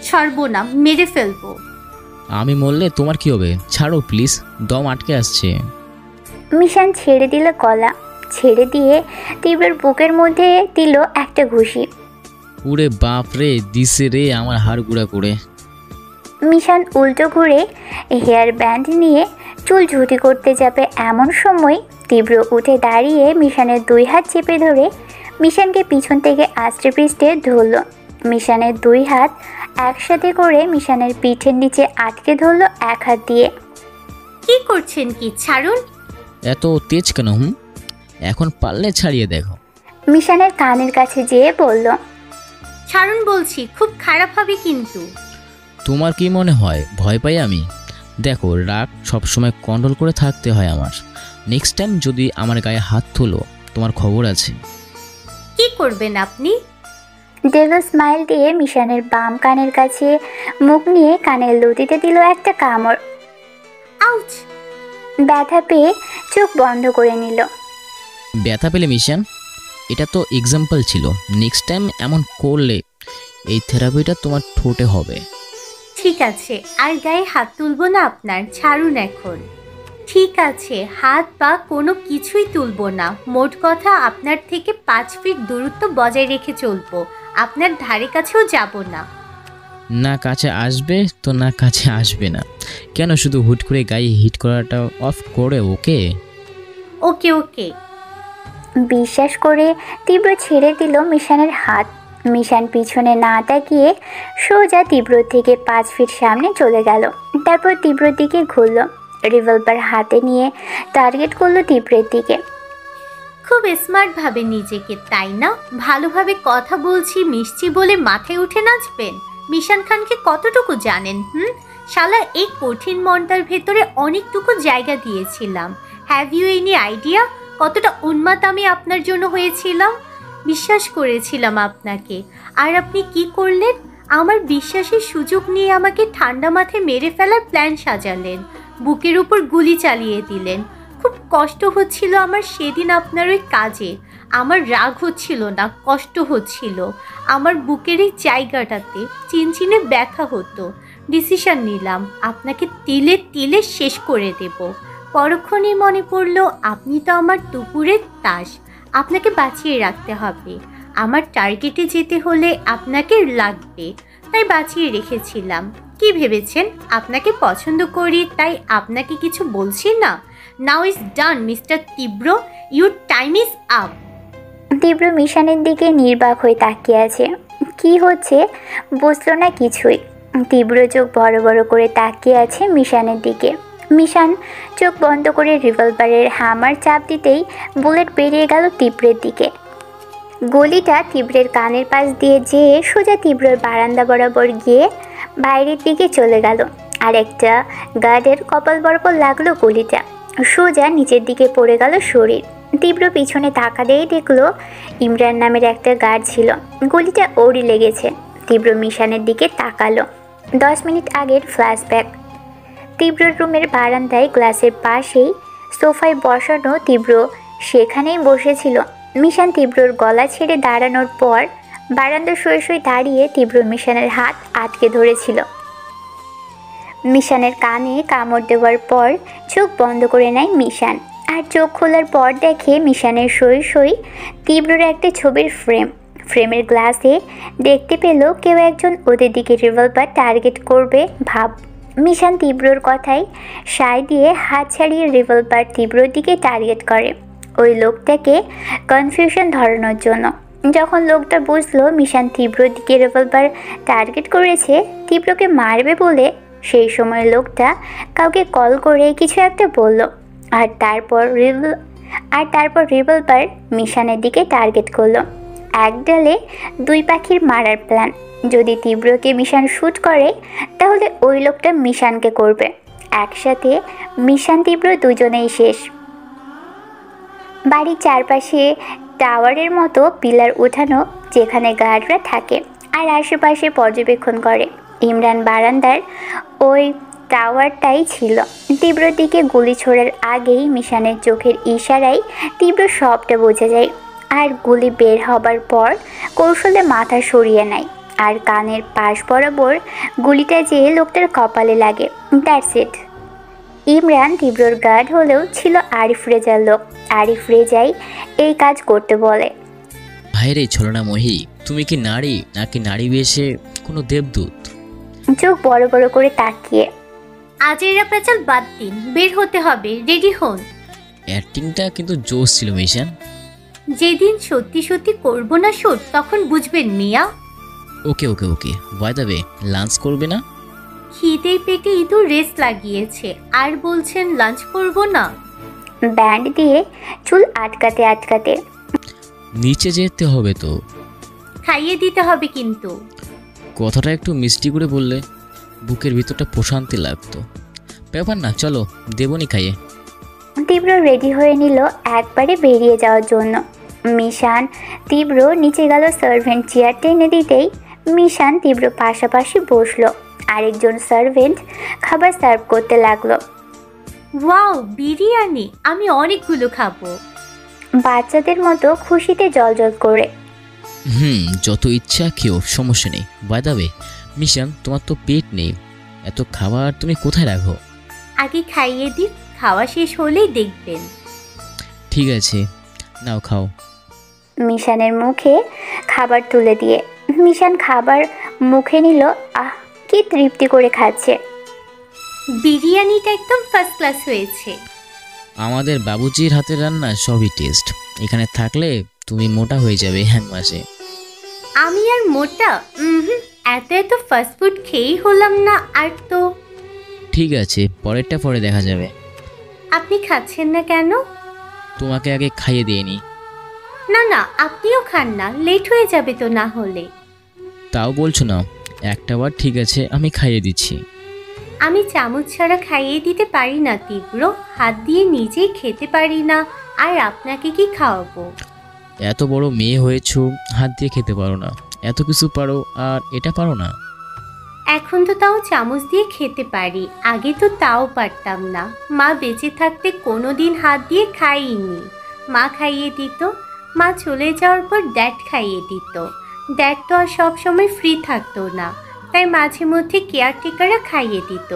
ছাড়বো না, মেরে ফেলবো। আমি মরলে তোমার কি হবে? ছাড়ো প্লিজ, দম আটকে আসছে। মিশান ছেড়ে দিল গলা, ছেড়ে দিয়ে তীব্রর বুকের মধ্যে দিল একটা ঘুষি। উরে বাপ রে, দিছে রে আমার হাড় গুঁড়া করে। মিশান উল্টো ঘুরে হেয়ার ব্যান্ড নিয়ে চুল ঝুটি করতে যাবে, এমন সময় তীব্র উঠে দাঁড়িয়ে মিশানের দুই হাত চেপে ধরে মিশানকে পিছন থেকে আষ্টে পৃষ্ঠে ধরল। মিশানের দুই হাত একসাথে করে মিশানের পিঠের নিচে আটকে ধরল এক হাত দিয়ে। কি করছেন কি? ছাড়ুন। এত তেজ কেন? এখন পারলে ছাড়িয়ে দেখো। মিশানের কানের কাছে যেয়ে বলল, ছাড়ুন বলছি, খুব খারাপ হবে কিন্তু। তোমার কি মনে হয় ভয় পাই আমি? দেখো, রাগ সবসময় কন্ট্রোল করে থাকতে হয় আমার। নেক্সট টাইম যদি আমার গায়ে হাত তোলো, তোমার খবর আছে। কি করবেন আপনি? ডেভিল স্মাইল দিয়ে মিশানের বাম কানের কাছে মুখ নিয়ে কানের লতিতে দিল একটা কামড়। আউচ! ব্যথা পেয়ে চোখ বন্ধ করে নিল। ব্যথা পেলে মিশান? এটা তো এক্সাম্পল ছিল, নেক্সট টাইম এমন করলে এই থেরাপিটা তোমার ঠোঁটে হবে। ঠিক আছে, আর গায়ে হাত তুলবো না আপনার, ছাড়ুন এখন। ঠিক আছে, হাত পা কোনো কিছুই তুলবো না। মোট কথা আপনার থেকে 5 ফিট দূরত্ব বজায় রেখে চলবো, আপনার ধারে কাছেও যাব না। না কাছে আসবে তো না কাছে আসবে না। কেন শুধু হুট করে গায়ে হিট করাটা অফ করে? ওকে ওকে। বিশ্বাস করে তীব্র ছেড়ে দিল মিশানের হাত। মিশান পিছনে না তাকিয়ে সোজা তীব্র থেকে 5 ফিট সামনে চলে গেল। তারপর তীব্রর দিকে ঘুরল, রিভলভার হাতে নিয়ে টার্গেট করলো তীব্রের দিকে। খুব স্মার্ট ভাবে নিজেকে, তাই না? ভালোভাবে কথা বলছি, মিশছি বলে মাথায় উঠে নাচবেন? মিশান খানকে কতটুকু জানেন? শালা এই কঠিন মনটার ভেতরে অনেকটুকু জায়গা দিয়েছিলাম। হ্যাভ ইউ এনি আইডিয়া কতটা উন্মাদ আমি আপনার জন্য হয়েছিলাম? বিশ্বাস করেছিলাম আপনাকে, আর আপনি কি করলেন? আমার বিশ্বাসের সুযোগ নিয়ে আমাকে ঠান্ডা মাথায় মেরে ফেলার প্ল্যান সাজালেন, বুকের উপর গুলি চালিয়ে দিলেন। খুব কষ্ট হচ্ছিল আমার সেদিন আপনার ওই কাজে। আমার রাগ হচ্ছিল না, কষ্ট হচ্ছিল। আমার বুকের এই জায়গাটাতে চিনচিনে ব্যথা হতো। ডিসিশন নিলাম আপনাকে তিলে তিলে শেষ করে দেব। পরক্ষণেই মনে পড়ল আপনি তো আমার দুপুরের তাস, আপনাকে বাঁচিয়ে রাখতে হবে। আমার টার্গেটে যেতে হলে আপনাকে লাগবে, তাই বাঁচিয়ে রেখেছিলাম। কি ভেবেছেন আপনাকে পছন্দ করি তাই আপনাকে কিছু বলছি না? নাও ইজ ডান মিস্টার তীব্র, ইউর টাইম ইজ আপ। তীব্র মিশানের দিকে নির্বাক হয়ে তাকিয়ে আছে। কি হচ্ছে বুঝলো না কিছুই। তীব্র চোখ বড় বড় করে তাকিয়ে আছে মিশানের দিকে। মিশান চোখ বন্ধ করে রিভলভারের হামার চাপ দিতেই বুলেট বেরিয়ে গেল তীব্রের দিকে। গলিটা তীব্রের কানের পাশ দিয়ে যেয়ে সোজা তীব্রের বারান্দা বরাবর গিয়ে বাইরের দিকে চলে গেল। আর একটা গার্ডের কপাল বরাবর লাগলো গলিটা, সোজা নিচের দিকে পড়ে গেল শরীর। তীব্র পিছনে তাকাতেই দেখলো ইমরান নামের একটা গার্ড ছিল, গলিটা ওরই লেগেছে। তীব্র মিশানের দিকে তাকালো। 10 মিনিট আগের ফ্ল্যাশব্যাক। তীব্রর রুমের বারান্দায় গ্লাসের পাশেই সোফায় বসানো তীব্র সেখানেই বসেছিল। মিশান তীব্রর গলা ছেড়ে দাঁড়ানোর পর বারান্দা শুয়ে দাঁড়িয়ে তীব্র মিশানের হাত আটকে ধরেছিল। মিশানের কানে কামড় দেওয়ার পর চোখ বন্ধ করে নেয় মিশান, আর চোখ খোলার পর দেখে মিশানের শুয়ে তীব্রর একটা ছবির ফ্রেমের গ্লাসে দেখতে পেল কেউ একজন ওদের দিকে রিভলভার টার্গেট করবে ভাব। মিশান তীব্রর কথায় সায় দিয়ে হাত ছাড়িয়ে রিভলভার তীব্রর দিকে টার্গেট করে, ওই লোকটাকে কনফিউশন ধরানোর জন্য। যখন লোকটা বুঝলো মিশান তীব্রর দিকে রিভলভার টার্গেট করেছে তীব্রকে মারবে বলে, সেই সময় লোকটা কাউকে কল করে কিছু একটা বলল, আর তারপর রিভলভার মিশানের দিকে টার্গেট করলো। এক ডালে দুই পাখির মারার প্ল্যান। যদি তীব্রকে মিশান শ্যুট করে তাহলে ওই লোকটা মিশানকে করবে। একসাথে মিশান তীব্র দুজনেই শেষ। বাড়ির চারপাশে টাওয়ারের মতো পিলার উঠানো, যেখানে গার্ডরা থাকে আর আশেপাশে পর্যবেক্ষণ করে। ইমরান বারান্দার ওই টাওয়ারটাই ছিল। তীব্রর দিকে গুলি ছোড়ার আগেই মিশানের চোখের ইশারায় তীব্র সবটা বোঝা যায়, আর গুলি বের হবার পর কৌশলে মাথা সরিয়ে নেয়, আর কানের পাশ বরাবর গুলিটা যেয়ে লোকটার কপালে লাগে। That's it. ইমরান তীব্রর গার্ড হলেও ছিল আরিফ রেজার লোক। আরিফ রেজাই এই কাজ করতে বলে। ভাইরে ছলনা মহি, তুমি কি নারী নাকি নারী বেশে কোনো দেবদূত? চোখ বড় বড় করে তাকিয়ে, আজের পেঁচাল বাদ দিন, বের হতে হবে, রেডি হন। অ্যাক্টিংটা কিন্তু জোশ ছিল মিশান। যেদিন সত্যি সত্যি করবো না শুট তখন বুঝবেন মিয়া। ওকে ওকে ওকে, বাই দ্য ওয়ে, লাঞ্চ করবে না? খিদে পেটে ইঁদুর রেস লাগিয়েছে আর বলছেন লাঞ্চ করব না? ব্যান্ড দিয়ে চুল আটকাতে নিচে যেতে হবে তো। খাইয়ে দিতে হবে কিন্তু। কথাটা একটু মিষ্টি করে বললে বুকের ভিতরটা প্রশান্তি লাগতো। ব্যাপার না, চলো দেবনি খাইয়ে। তীব্র রেডি হয়ে নিল একবারে বেরিয়ে যাওয়ার জন্য। মিশান তীব্র নিচে গেল। সার্ভেন্ট চেয়ার টেনে দিতেই মিশান তীব্র পাশাপাশি বসলো। আরেকজন সার্ভেন্ট খাবার সার্ভ করতে লাগলো। ওয়াও, বিরিয়ানি! আমি অনেকগুলো খাবো। বাচ্চাদের মতো খুশিতে জলজল করে। যত ইচ্ছা খেও, সমস্যা নেই। বাই দ্য ওয়ে মিশান, তোমার তো পেট নেই, এত খাবার তুমি কোথায় রাখো? আগে খাইয়ে দিন, খাওয়া শেষ হলেই দেখবেন। ঠিক আছে, নাও খাও। মিশানের মুখে খাবার তুলে দিয়ে মিশান খাবার মুখে নিল। কি তৃপ্তি করে খাচ্ছে। বিরিয়ানিটা একদম ফার্স্ট ক্লাস হয়েছে। আমাদের বাবুজির হাতের রান্না সবই টেস্ট। এখানে থাকলে তুমি মোটা হয়ে যাবে এক মাসে। আমি আর মোটা? এত ফাস্ট ফুড খেয়েই হলাম না আর তো। ঠিক আছে, পরেরটা পরে দেখা যাবে। আপনি খাচ্ছেন না কেন? তোমাকে আগে খাইয়ে দিইনি। না, আপনিও খান না, লেট হয়ে যাবে তো না হলে। তাও বলছো না? একটা বার ঠিক আছে, আমি খাইয়ে দিচ্ছি। আমি চামচ ছাড়া খাইয়ে দিতে পারি না তীব্র, হাত দিয়ে নিজেই খেতে পারি না, আর আপনাকে কি খাওয়াবো? এত বড় মেয়ে হয়েছো, হাত দিয়ে খেতে পারো না, এত কিছু পারো আর এটা পারো না? এখন তো তাও চামচ দিয়ে খেতে পারি, আগে তো তাও পারতাম না। মা বেঁচে থাকতে কোনোদিন হাত দিয়ে খাইনি। মা খাইয়ে দিত, মা চলে যাওয়ার পর ড্যাড খাইয়ে দিত। ড্যাড তো আর সবসময় ফ্রি থাকতো না, তাই মাঝে মধ্যে কেয়ারটেকাররা খাইয়ে দিত,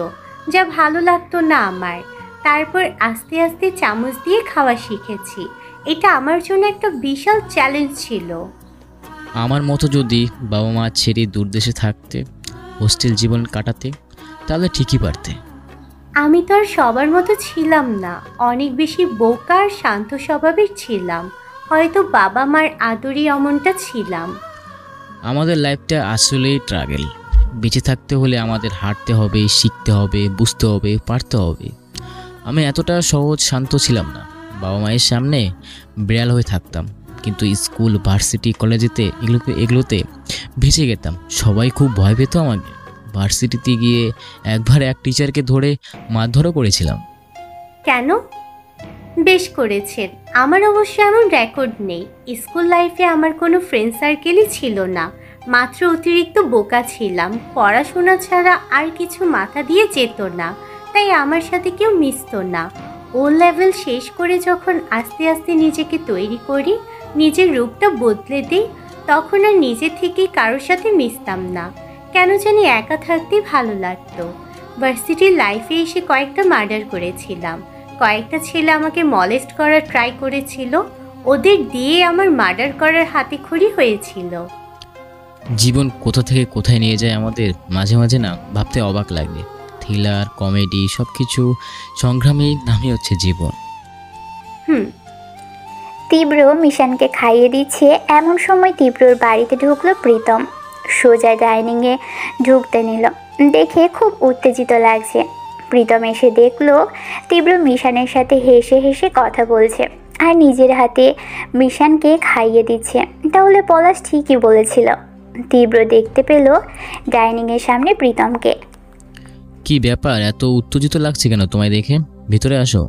যা ভালো লাগতো না আমার। তারপর আস্তে আস্তে চামচ দিয়ে খাওয়া শিখেছি। এটা আমার জন্য একটা বিশাল চ্যালেঞ্জ ছিল। আমার মতো যদি বাবা মা ছেড়ে দূর দেশে থাকতে, হোস্টেল জীবন কাটাতে, তাহলে ঠিকই পারতে। আমি তো আর সবার মতো ছিলাম না, অনেক বেশি বোকা আর শান্ত স্বভাবের ছিলাম। হয়তো বাবা মার আদরি অমনটা ছিলাম। আমাদের লাইফটা আসলেই ট্রাভেল। বেঁচে থাকতে হলে আমাদের হাঁটতে হবে, শিখতে হবে, বুঝতে হবে, পারতে হবে। আমি এতটা সহজ শান্ত ছিলাম না। বাবা মায়ের সামনে বিড়াল হয়ে থাকতাম, কিন্তু স্কুল ভার্সিটি কলেজেতে এগুলোতে ভেসে গেতাম। সবাই খুব ভয় পেত আমাকে। ভার্সিটিতে গিয়ে একবার এক টিচারকে ধরে মারধরও করেছিলাম। কেন? বেশ করেছেন। আমার অবশ্য এমন রেকর্ড নেই। স্কুল লাইফে আমার কোনো ফ্রেন্ড সার্কেলই ছিল না, মাত্র অতিরিক্ত বোকা ছিলাম। পড়াশোনা ছাড়া আর কিছু মাথা দিয়ে যেত না, তাই আমার সাথে কেউ মিশতো না। ও লেভেল শেষ করে যখন আস্তে আস্তে নিজেকে তৈরি করি, নিজের রূপটা বদলে দিই, তখন আর নিজে থেকেই কারোর সাথে মিশতাম না। কেন জানি একা থাকতেই ভালো লাগতো। ভার্সিটির লাইফে এসে কয়েকটা মার্ডার করেছিলাম। কয়েকটা ছেলে আমাকে মলেস্ট করার ট্রাই করেছিল, ওদের দিয়ে আমার মার্ডার করার হাতেখড়ি হয়েছিল। জীবন কোথা থেকে কোথায় নিয়ে যায় আমাদের মাঝে মাঝে না ভাবতে অবাক লাগে। থ্রিলার, কমেডি সব কিছু সংগ্রামী নামই হচ্ছে জীবন। তীব্র মিশানকে খাইয়ে দিচ্ছে এমন সময় তীব্রর বাড়িতে ঢুকলো প্রীতম। সোজা ডাইনিংয়ে ঢুকতে নিল, দেখে খুব উত্তেজিত লাগছে। প্রীতম এসে দেখলো তীব্র মিশানের সাথে হেসে হেসে কথা বলছে আর নিজের হাতে মিশানকে খাইয়ে দিচ্ছে। তাহলে পলাশ ঠিকই বলেছিল। তীব্র দেখতে পেল ডাইনিংয়ের সামনে প্রীতমকে। কি ব্যাপার, এত উত্তেজিত লাগছে কেন তোমায় দেখে? ভিতরে আসো।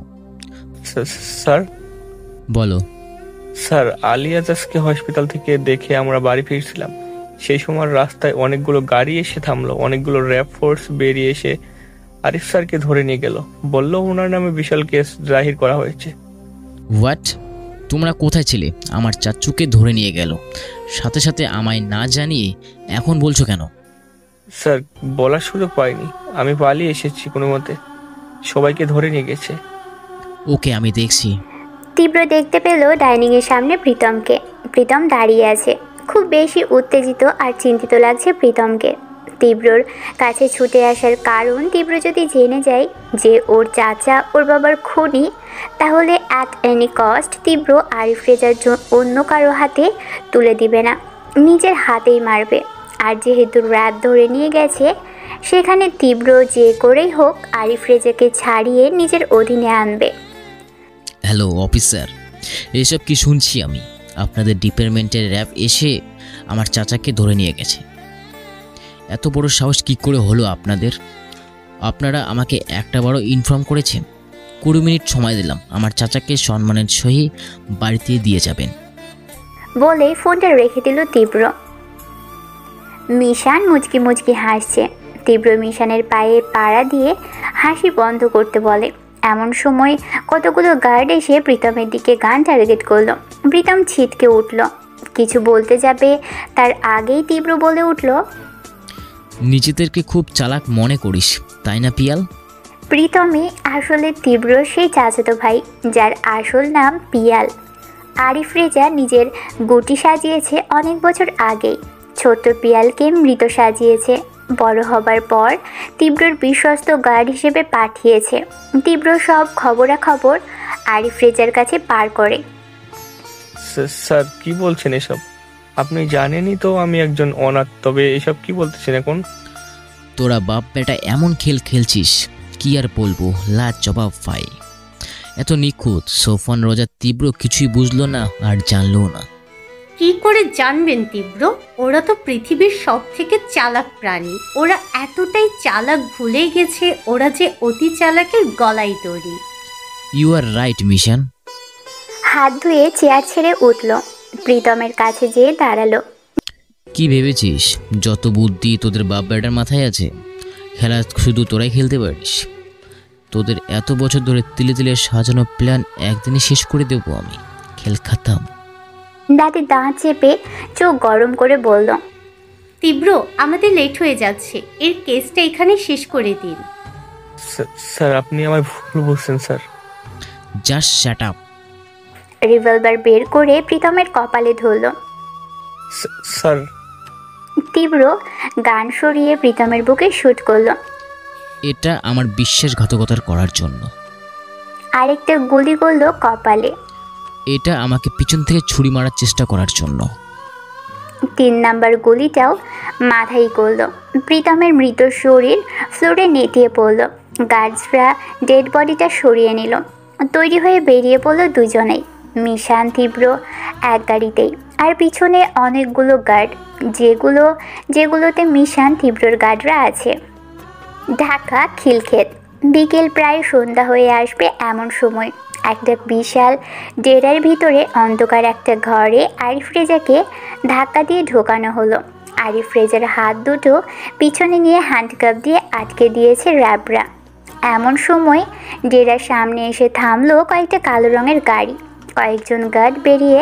স্যার। বলো। স্যার, আলিয়াজকে হসপিটাল থেকে দেখে আমরা বাড়ি ফিরছিলাম। সেই সময় রাস্তায় অনেকগুলো গাড়ি এসে থামলো। অনেকগুলো র্যাব ফোর্স বেরিয়ে এসে আরিফ স্যারকে ধরে নিয়ে গেল। বলল ওনার নামে বিশাল কেস জাহির করা হয়েছে। হোয়াট? তোমরা কোথায় ছিলে? আমার চাচুকে ধরে নিয়ে গেল, সাথে সাথে আমায় না জানিয়ে এখন বলছো কেন? স্যার, বলার সুযোগ পাইনি, আমি পালিয়ে এসেছি কোনো মতে। সবাইকে ধরে নিয়ে গেছে। ওকে, আমি দেখছি। তীব্র দেখতে পেল ডাইনিংয়ের সামনে প্রীতমকে। প্রীতম দাঁড়িয়ে আছে। খুব বেশি উত্তেজিত আর চিন্তিত লাগছে প্রীতমকে। তীব্রর কাছে ছুটে আসার কারণ, তীব্র যদি জেনে যায় যে ওর চাচা ওর বাবার খুনি, তাহলে অ্যাট এনি কস্ট তীব্র আরিফ রেজার অন্য কারো হাতে তুলে দিবে না, নিজের হাতেই মারবে। আর যেহেতু র্যাব ধরে নিয়ে গেছে, সেখানে তীব্র যে করেই হোক আরিফ রেজাকে ছাড়িয়ে নিজের অধীনে আনবে। হ্যালো অফিসার, এসব কি শুনছি আমি? আপনাদের ডিপার্টমেন্টের র্যাব এসে আমার চাচাকে ধরে নিয়ে গেছে। এত বড় সাহস কি করে হলো আপনাদের? আপনারা আমাকে একটা বড় ইনফর্ম করেছেন। 20 মিনিট সময় দিলাম, আমার চাচাকে সম্মানের সহিত বাড়িতে দিয়ে যাবেন। বলে ফোনটা রেখে দিল তীব্র। মিশান মুচকি মুচকি হাসছে। তীব্র মিশানের পায়ে পাড়া দিয়ে হাসি বন্ধ করতে বলে। এমন সময় কতগুলো গার্ড এসে প্রীতমের দিকে গান টার্গেট করলো। প্রীতম ছিটকে উঠল। কিছু বলতে যাবে তার আগেই তীব্র বলে উঠল, নিজেদেরকে খুব চালাক মনে করিস, তাই না পিয়াল? প্রীতমই আসলে তীব্র সেই চাচাতো ভাই, যার আসল নাম পিয়াল। আরিফ রেজা নিজের গুটি সাজিয়েছে অনেক বছর আগেই। ছোট্ট পিয়ালকে মৃত সাজিয়েছে। বড় হবার পর তীব্রর বিশ্বস্ত গার্ড হিসেবে পাঠিয়েছে। তীব্র সব খবরাখবর আরিফ রেজার কাছে পার করে। স্যার, কি বলছেন এসব? আপনি জানেনই তো আমি একজন অনাথ, তবে এসব কি বলতেছেন এখন? তোরা বাপ বেটা এমন খেল খেলছিস, কি আর বলবো, লাজ জবাব পাই। এত নিখুঁত সোফান রোজা তীব্র কিছুই বুঝলো না আর জানলো না। কি করে জানবেন তীব্র? ওরা তো পৃথিবীর সব থেকে চালাক প্রাণী। ওরা এতটাই চালাক ভুলে গেছে ওরা যে অতি চালাকের গলায় দড়ি। You are right Mishan. হাত ধুয়ে চেয়ার ছেড়ে উঠল। প্রীতমের কাছে যেয়ে দাঁড়ালো। কি ভেবেছিস যত বুদ্ধি তোদের বাপ বেটার মাথায় আছে? খেলা শুধু তোরাই খেলতে পারিস। তোদের এত বছর ধরে তিলে তিলে সাজানো প্ল্যান একদিনে শেষ করে দেবো আমি। খেল খাতাম। দাঁতে দাঁত চেপে চোখ গরম করে বলল, তীব্র, আমাদের লেট হয়ে যাচ্ছে, এর কেসটা এখানে শেষ করে দিন। স্যার, আপনি আমায় ভুল বুঝছেন sir. Just shut up. Revolver বের করে প্রীতমের কপালে ধরল। স্যার। তীব্র গান সরিয়ে প্রীতমের বুকে শুট করলো। এটা আমার বিশ্বাসঘাতকতার করার জন্য। আরেকটা গুলি করলো কপালে। এটা আমাকে পিছন থেকে ছুরি মারার চেষ্টা করার জন্য। 3 নাম্বার গুলিটাও মাথায় করলো। প্রীতমের মৃত শরীর ফ্লোরে নেতিয়ে পড়ল। গার্ডসরা ডেড বডিটা সরিয়ে নিল। তৈরি হয়ে বেরিয়ে পড়লো দুজনেই। মিশান তীব্র এক গাড়িতেই, আর পিছনে অনেকগুলো গার্ড, যেগুলোতে মিশান তীব্রর গার্ডরা আছে। ঢাকা খিলক্ষেত, বিকেল প্রায় সন্ধ্যা হয়ে আসবে এমন সময় একটা বিশাল ডেরার ভিতরে অন্ধকার একটা ঘরে আরিফ রেজাকে ধাক্কা দিয়ে ঢোকানো হলো। আরিফ রেজার হাত দুটো পিছনে নিয়ে হ্যান্ডকাপ দিয়ে আটকে দিয়েছে র্যাবরা। এমন সময় ডেরার সামনে এসে থামলো কয়েকটা কালো রঙের গাড়ি। কয়েকজন গার্ড বেরিয়ে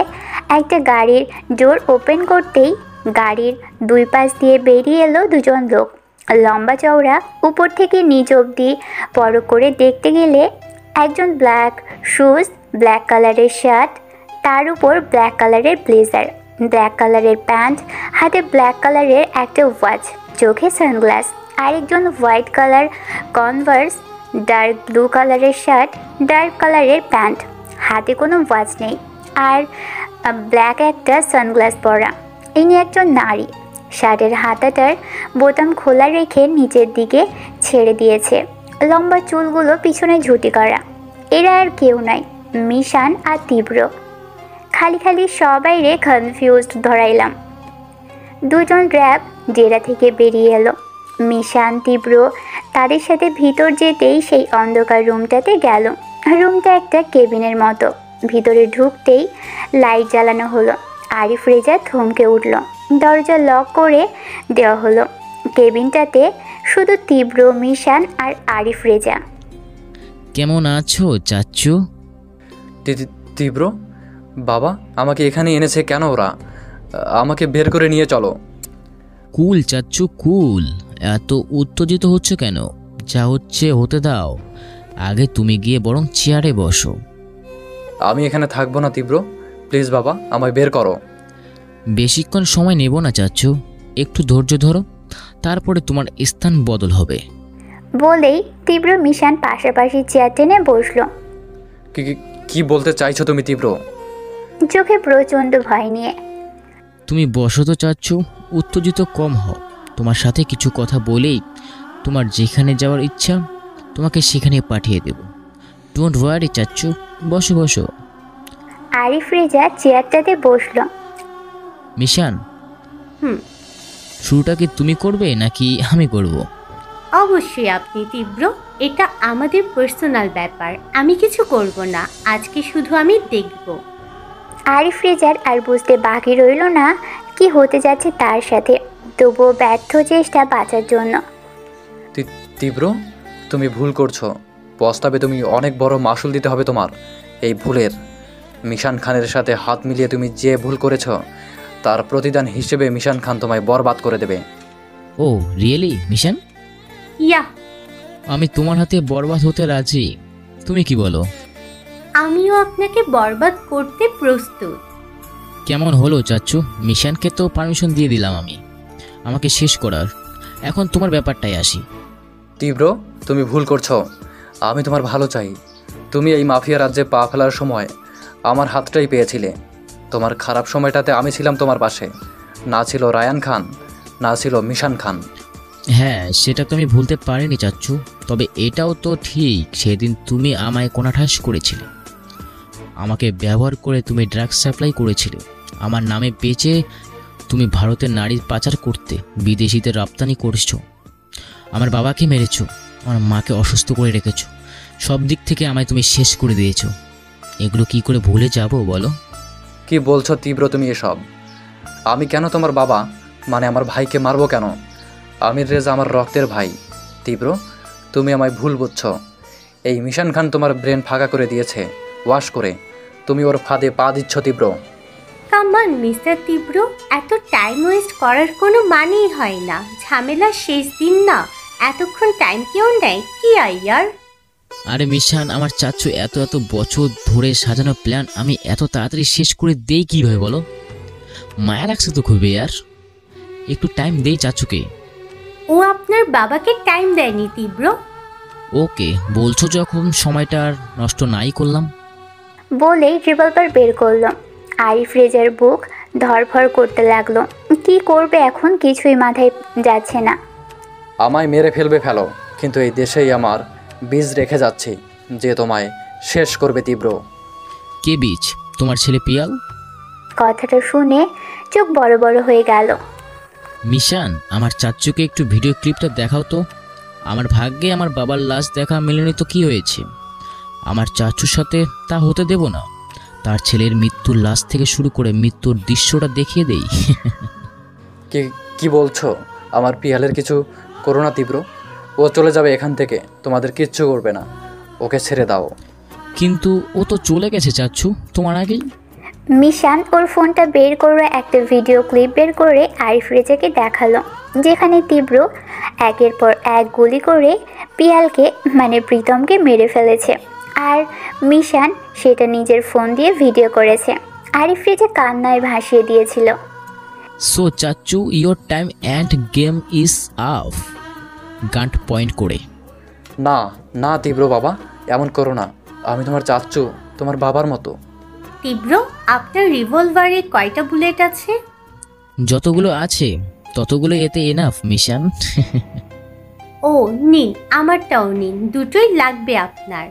একটা গাড়ির ডোর ওপেন করতেই গাড়ির দুই পাশ দিয়ে বেরিয়ে এলো দুজন লোক, লম্বা চওড়া, উপর থেকে নিচ অবধি বড় করে দেখতে গেলে একজন ব্ল্যাক শুজ, ব্ল্যাক কালারের শার্ট, তার উপর ব্ল্যাক কালারের ব্লেজার, ব্ল্যাক কালারের প্যান্ট, হাতে ব্ল্যাক কালারের একটা ওয়াচ, চোখে সানগ্লাস। আরেকজন white colour Converse, dark blue কালারের শার্ট, ডার্ক কালারের প্যান্ট, হাতে কোনো ওয়াচ নেই, আর ব্ল্যাক একটা সানগ্লাস পরা। ইনি একজন নারী, শার্টের হাতাটার বোতাম খোলা রেখে নিচের দিকে ছেড়ে দিয়েছে, লম্বা চুলগুলো পিছনে ঝুঁটি করা। এরা আর কেউ নয়, মিশান আর তীব্র। খালি সবাইরে কনফিউজড ধরাইলাম। দুজন র্যাব ডেরা থেকে বেরিয়ে এলো। মিশান তীব্র তাদের সাথে ভিতর যেতেই সেই অন্ধকার রুমটাতে গেল। রুমটা একটা কেবিনের মতো। ভিতরে ঢুকতেই লাইট জ্বালানো হলো। আরিফ রেজা থমকে উঠল। দরজা লক করে দেওয়া হলো। কেবিনটাতে শুধু তীব্র, মিশান আর আরিফ রেজা। কেমন আছো চাচ্চু? তীব্র, বাবা আমাকে এখানে এনেছে কেন ওরা? আমাকে বের করে নিয়ে চলো। কুল চাচ্চু কুল, এত উত্তেজিত হচ্ছে কেন? যা হচ্ছে হতে দাও। আগে তুমি গিয়ে বরং চেয়ারে বসো। আমি এখানে থাকবো না তীব্র, প্লিজ বাবা আমায় বের করো। বেশিক্ষণ সময় নেব না চাচ্চু, একটু ধৈর্য ধরো, তারপরে তোমার স্থান বদল হবে। বলেই তীব্র মিশান পাশাপাশি চেয়ার টেনে বসলো। কি বলতে চাইছো তুমি তীব্র? চোখে প্রচণ্ড ভয় নিয়ে। তুমি বসো তো চাচ্চু, উত্তেজিত কম হও। তোমার সাথে কিছু কথা বলেই তোমার যেখানে যাওয়ার ইচ্ছা তোমাকে সেখানে পাঠিয়ে দেব। ডোন্ট ওয়ারি চাচ্চু, বসো বসো। আরিফ রেজা চেয়ারটাতে বসলো। মিশান, শুরুটা কি তুমি করবে নাকি আমি করব? অবশ্যই আপনি তীব্র, এটা আমাদের পার্সোনাল ব্যাপার। আমি কিছু করব না, আজকে শুধু আমি দেখব। আরিফ রেজার আর বুঝতে বাকি রইল না কি হতে যাচ্ছে তার সাথে, তবুও ব্যর্থ চেষ্টা বাঁচার জন্য। তীব্র, তুমি ভুল করছো। প্রস্তাবে তুমি অনেক বড় মাসুল দিতে হবে তোমার এই ভুলের। মিশান খানের সাথে হাত মিলিয়ে তুমি যে ভুল করেছো তার প্রতিদান হিসেবে মিশান খান তোমায় বরবাদ করে দেবে। ও রিয়েলি মিশান? ইয়া, আমি তোমার হাতে বরবাদ হতে রাজি। তুমি কি বলো? আমিও আপনাকে বরবাদ করতে প্রস্তুত। কেমন হলো চাচ্চু? মিশানকে তো পারমিশন দিয়ে দিলাম আমি আমাকে শেষ করার। এখন তোমার ব্যাপারটাই আসি। তীব্র, তুমি ভুল করছো। আমি তোমার ভালো চাই। তুমি এই মাফিয়া রাজ্যে পা ফেলার সময় আমার হাতটাই পেয়েছিলে। তোমার খারাপ সময়টাতে আমি ছিলাম তোমার পাশে। না ছিল রায়ান খান, না ছিল মিশান খান। হ্যাঁ, সেটা তো আমি ভুলতে পারিনি চাচ্চু। তবে এটাও তো ঠিক, সেদিন তুমি আমায় কোণাঠাস করেছিলে। আমাকে ব্যবহার করে তুমি ড্রাগস সাপ্লাই করেছিলে। আমার নামে বেচে তুমি ভারতের নারীর পাচার করতে বিদেশিদের রপ্তানি করছো। আমার বাবাকে মেরেছো, আমার মাকে অসুস্থ করে রেখেছো। সব দিক থেকে আমায় তুমি শেষ করে দিয়েছো। এগুলো কি করে ভুলে যাব বলো? কি বলছো তীব্র তুমি এসব? আমি কেন তোমার বাবা মানে আমার ভাইকে মারবো কেন? আমির রেজা আমার রক্তের ভাই। তীব্র, তুমি আমায় ভুল বুঝছো। এই মিশান খান তোমার ব্রেন ফাঁকা করে দিয়েছে ওয়াশ করে। তুমি ওর ফাঁদে পা দিচ্ছ তীব্র। কামান মিস্টার তীব্র, এত টাইম ওয়েস্ট করার কোনো মানেই হয় না। ঝামেলার শেষ দিন না, এতক্ষণ টাইম কেউ নেয় কি আইয়ার? আরে মিশান, আমার চাচ্চু এত বছর ধরে সাজানো প্ল্যান আমি এত তাড়াতাড়ি শেষ করে দেই কীভাবে বলো? মায়া লাগছে তো খুবই। আর একটু টাইম দেই চাচ্চুকে। ও আপনার বাবাকে টাইম দেয়নি তীব্র। ওকে, বলছো যখন সময়টা আর নষ্ট নাই করলাম। বলেই রিভলভার বের করলো। আরিফ রেজার বুক ধরফর করতে লাগলো। কি করবে এখন কিছুই মাথায় যাচ্ছে না। আমায় মেরে ফেলবে ফেলো, কিন্তু এই দেশেই আমার বীজ রেখে যাচ্ছি যে তোমায় শেষ করবে তীব্র। কে বীজ? তোমার ছেলে পিয়াল? কথাটা শুনে চোখ বড় বড় হয়ে গেল। মিশান, আমার চাচ্চুকে একটু ভিডিও ক্লিপটা দেখাও তো। আমার ভাগ্যে আমার বাবার লাশ দেখা মেলেনি তো কি হয়েছে? আমার চাচুর সাথে তা হতে দেব না। তার ছেলের মৃত্যুর লাশ থেকে শুরু করে মৃত্যুর দৃশ্যটা দেখিয়ে দেই। কি বলছো? আমার পিয়ালের কিছু করো না তীব্র। ও চলে যাবে এখান থেকে, তোমাদের কিচ্ছু করবে না। ওকে ছেড়ে দাও। কিন্তু ও তো চলে গেছে চাচ্ছু, তোমার আগেই। মিশান ওর ফোনটা বের করে একটা ভিডিও ক্লিপ বের করে আরিফ রেজাকে দেখালো, যেখানে তীব্র একের পর এক গুলি করে পিয়ালকে মানে প্রীতমকে মেরে ফেলেছে। আর মিশান সেটা নিজের ফোন দিয়ে ভিডিও করেছে। আরিফ রেজা কান্নায় ভাসিয়ে দিয়েছিল। সো চাচ্চু, your time and game is up. Gun point করে। না না তীব্র বাবা, এমন করো না। আমি তোমার চাচ্চু, তোমার বাবার মতো। তীব্র, আপনার রিভলভারে কয়টা বুলেট আছে? যতগুলো আছে ততগুলো এতে এনাফ মিশান। ও নিন, আমারটাও নিন, দুটোই লাগবে আপনার।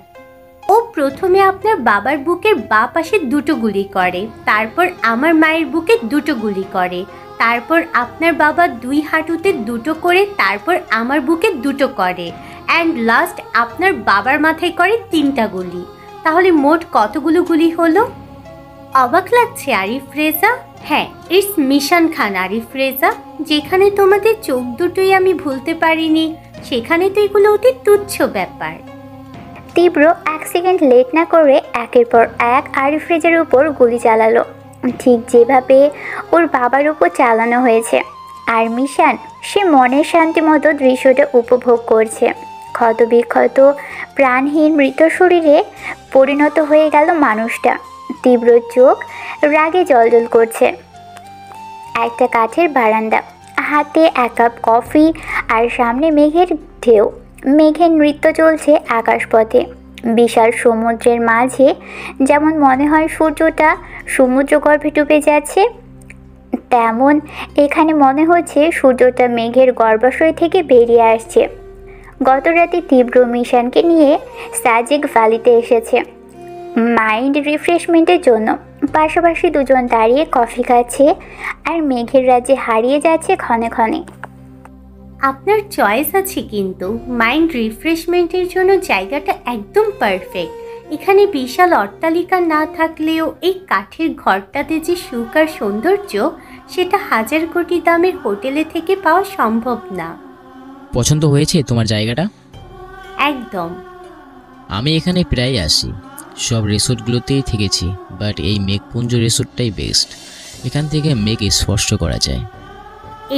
ও প্রথমে আপনার বাবার বুকের বাঁ পাশে দুটো গুলি করে, তারপর আমার মায়ের বুকে দুটো গুলি করে, তারপর আপনার বাবা দুই হাঁটুতে দুটো করে, তারপর আমার বুকে দুটো করে, অ্যান্ড লাস্ট আপনার বাবার মাথায় করে 3টা গুলি। তাহলে মোট কতগুলো গুলি হলো? অবাক লাগছে আরিফ রেজা? হ্যাঁ, ইটস মিশান খান আরিফ রেজা। যেখানে তোমাদের চোখ দুটোই আমি ভুলতে পারিনি, সেখানে তো এগুলো অতি তুচ্ছ ব্যাপার। তীব্র 1 সেকেন্ড লেট না করে একের পর এক আরিফ রেজার উপর গুলি চালালো, ঠিক যেভাবে ওর বাবার উপর চালানো হয়েছে। আর মিশান সে মনের শান্তি মতো দৃশ্যটা উপভোগ করছে। ক্ষতবিক্ষত প্রাণহীন মৃত শরীরে পরিণত হয়ে গেল মানুষটা। তীব্র চোখ রাগে জ্বলজ্বল করছে। একটা কাঠের বারান্দা, হাতে 1 কাপ কফি, আর সামনে মেঘের ঢেউ। মেঘের নৃত্য চলছে আকাশপথে। বিশাল সমুদ্রের মাঝে যেমন মনে হয় সূর্যটা সমুদ্রগর্ভে ডুবে যাচ্ছে, তেমন এখানে মনে হচ্ছে সূর্যটা মেঘের গর্ভাশয় থেকে বেরিয়ে আসছে। গত রাতে তীব্র মিশানকে নিয়ে সাজিক ভ্যালিতে এসেছে মাইন্ড রিফ্রেশমেন্টের জন্য। পাশাপাশি দুজন দাঁড়িয়ে কফি খাচ্ছে আর মেঘের রাজ্যে হারিয়ে যাচ্ছে ক্ষণে ক্ষণে। আপনার চয়েস আছে, কিন্তু মাইন্ড রিফ্রেশমেন্টের জন্য জায়গাটা একদম পারফেক্ট। এখানে বিশাল অট্টালিকা না থাকলেও এই কাঠের ঘরটাতে যে সুখ আর সৌন্দর্য, সেটা 1000 কোটি দামের হোটেলে থেকে পাওয়া সম্ভব না। পছন্দ হয়েছে তোমার জায়গাটা? একদম। আমি এখানে প্রায় আসি, সব রিসোর্টগুলোতেই থেকেছি, বাট এই মেঘপুঞ্জ রিসোর্টটাই বেস্ট। এখান থেকে মেঘ স্পষ্ট করা যায়।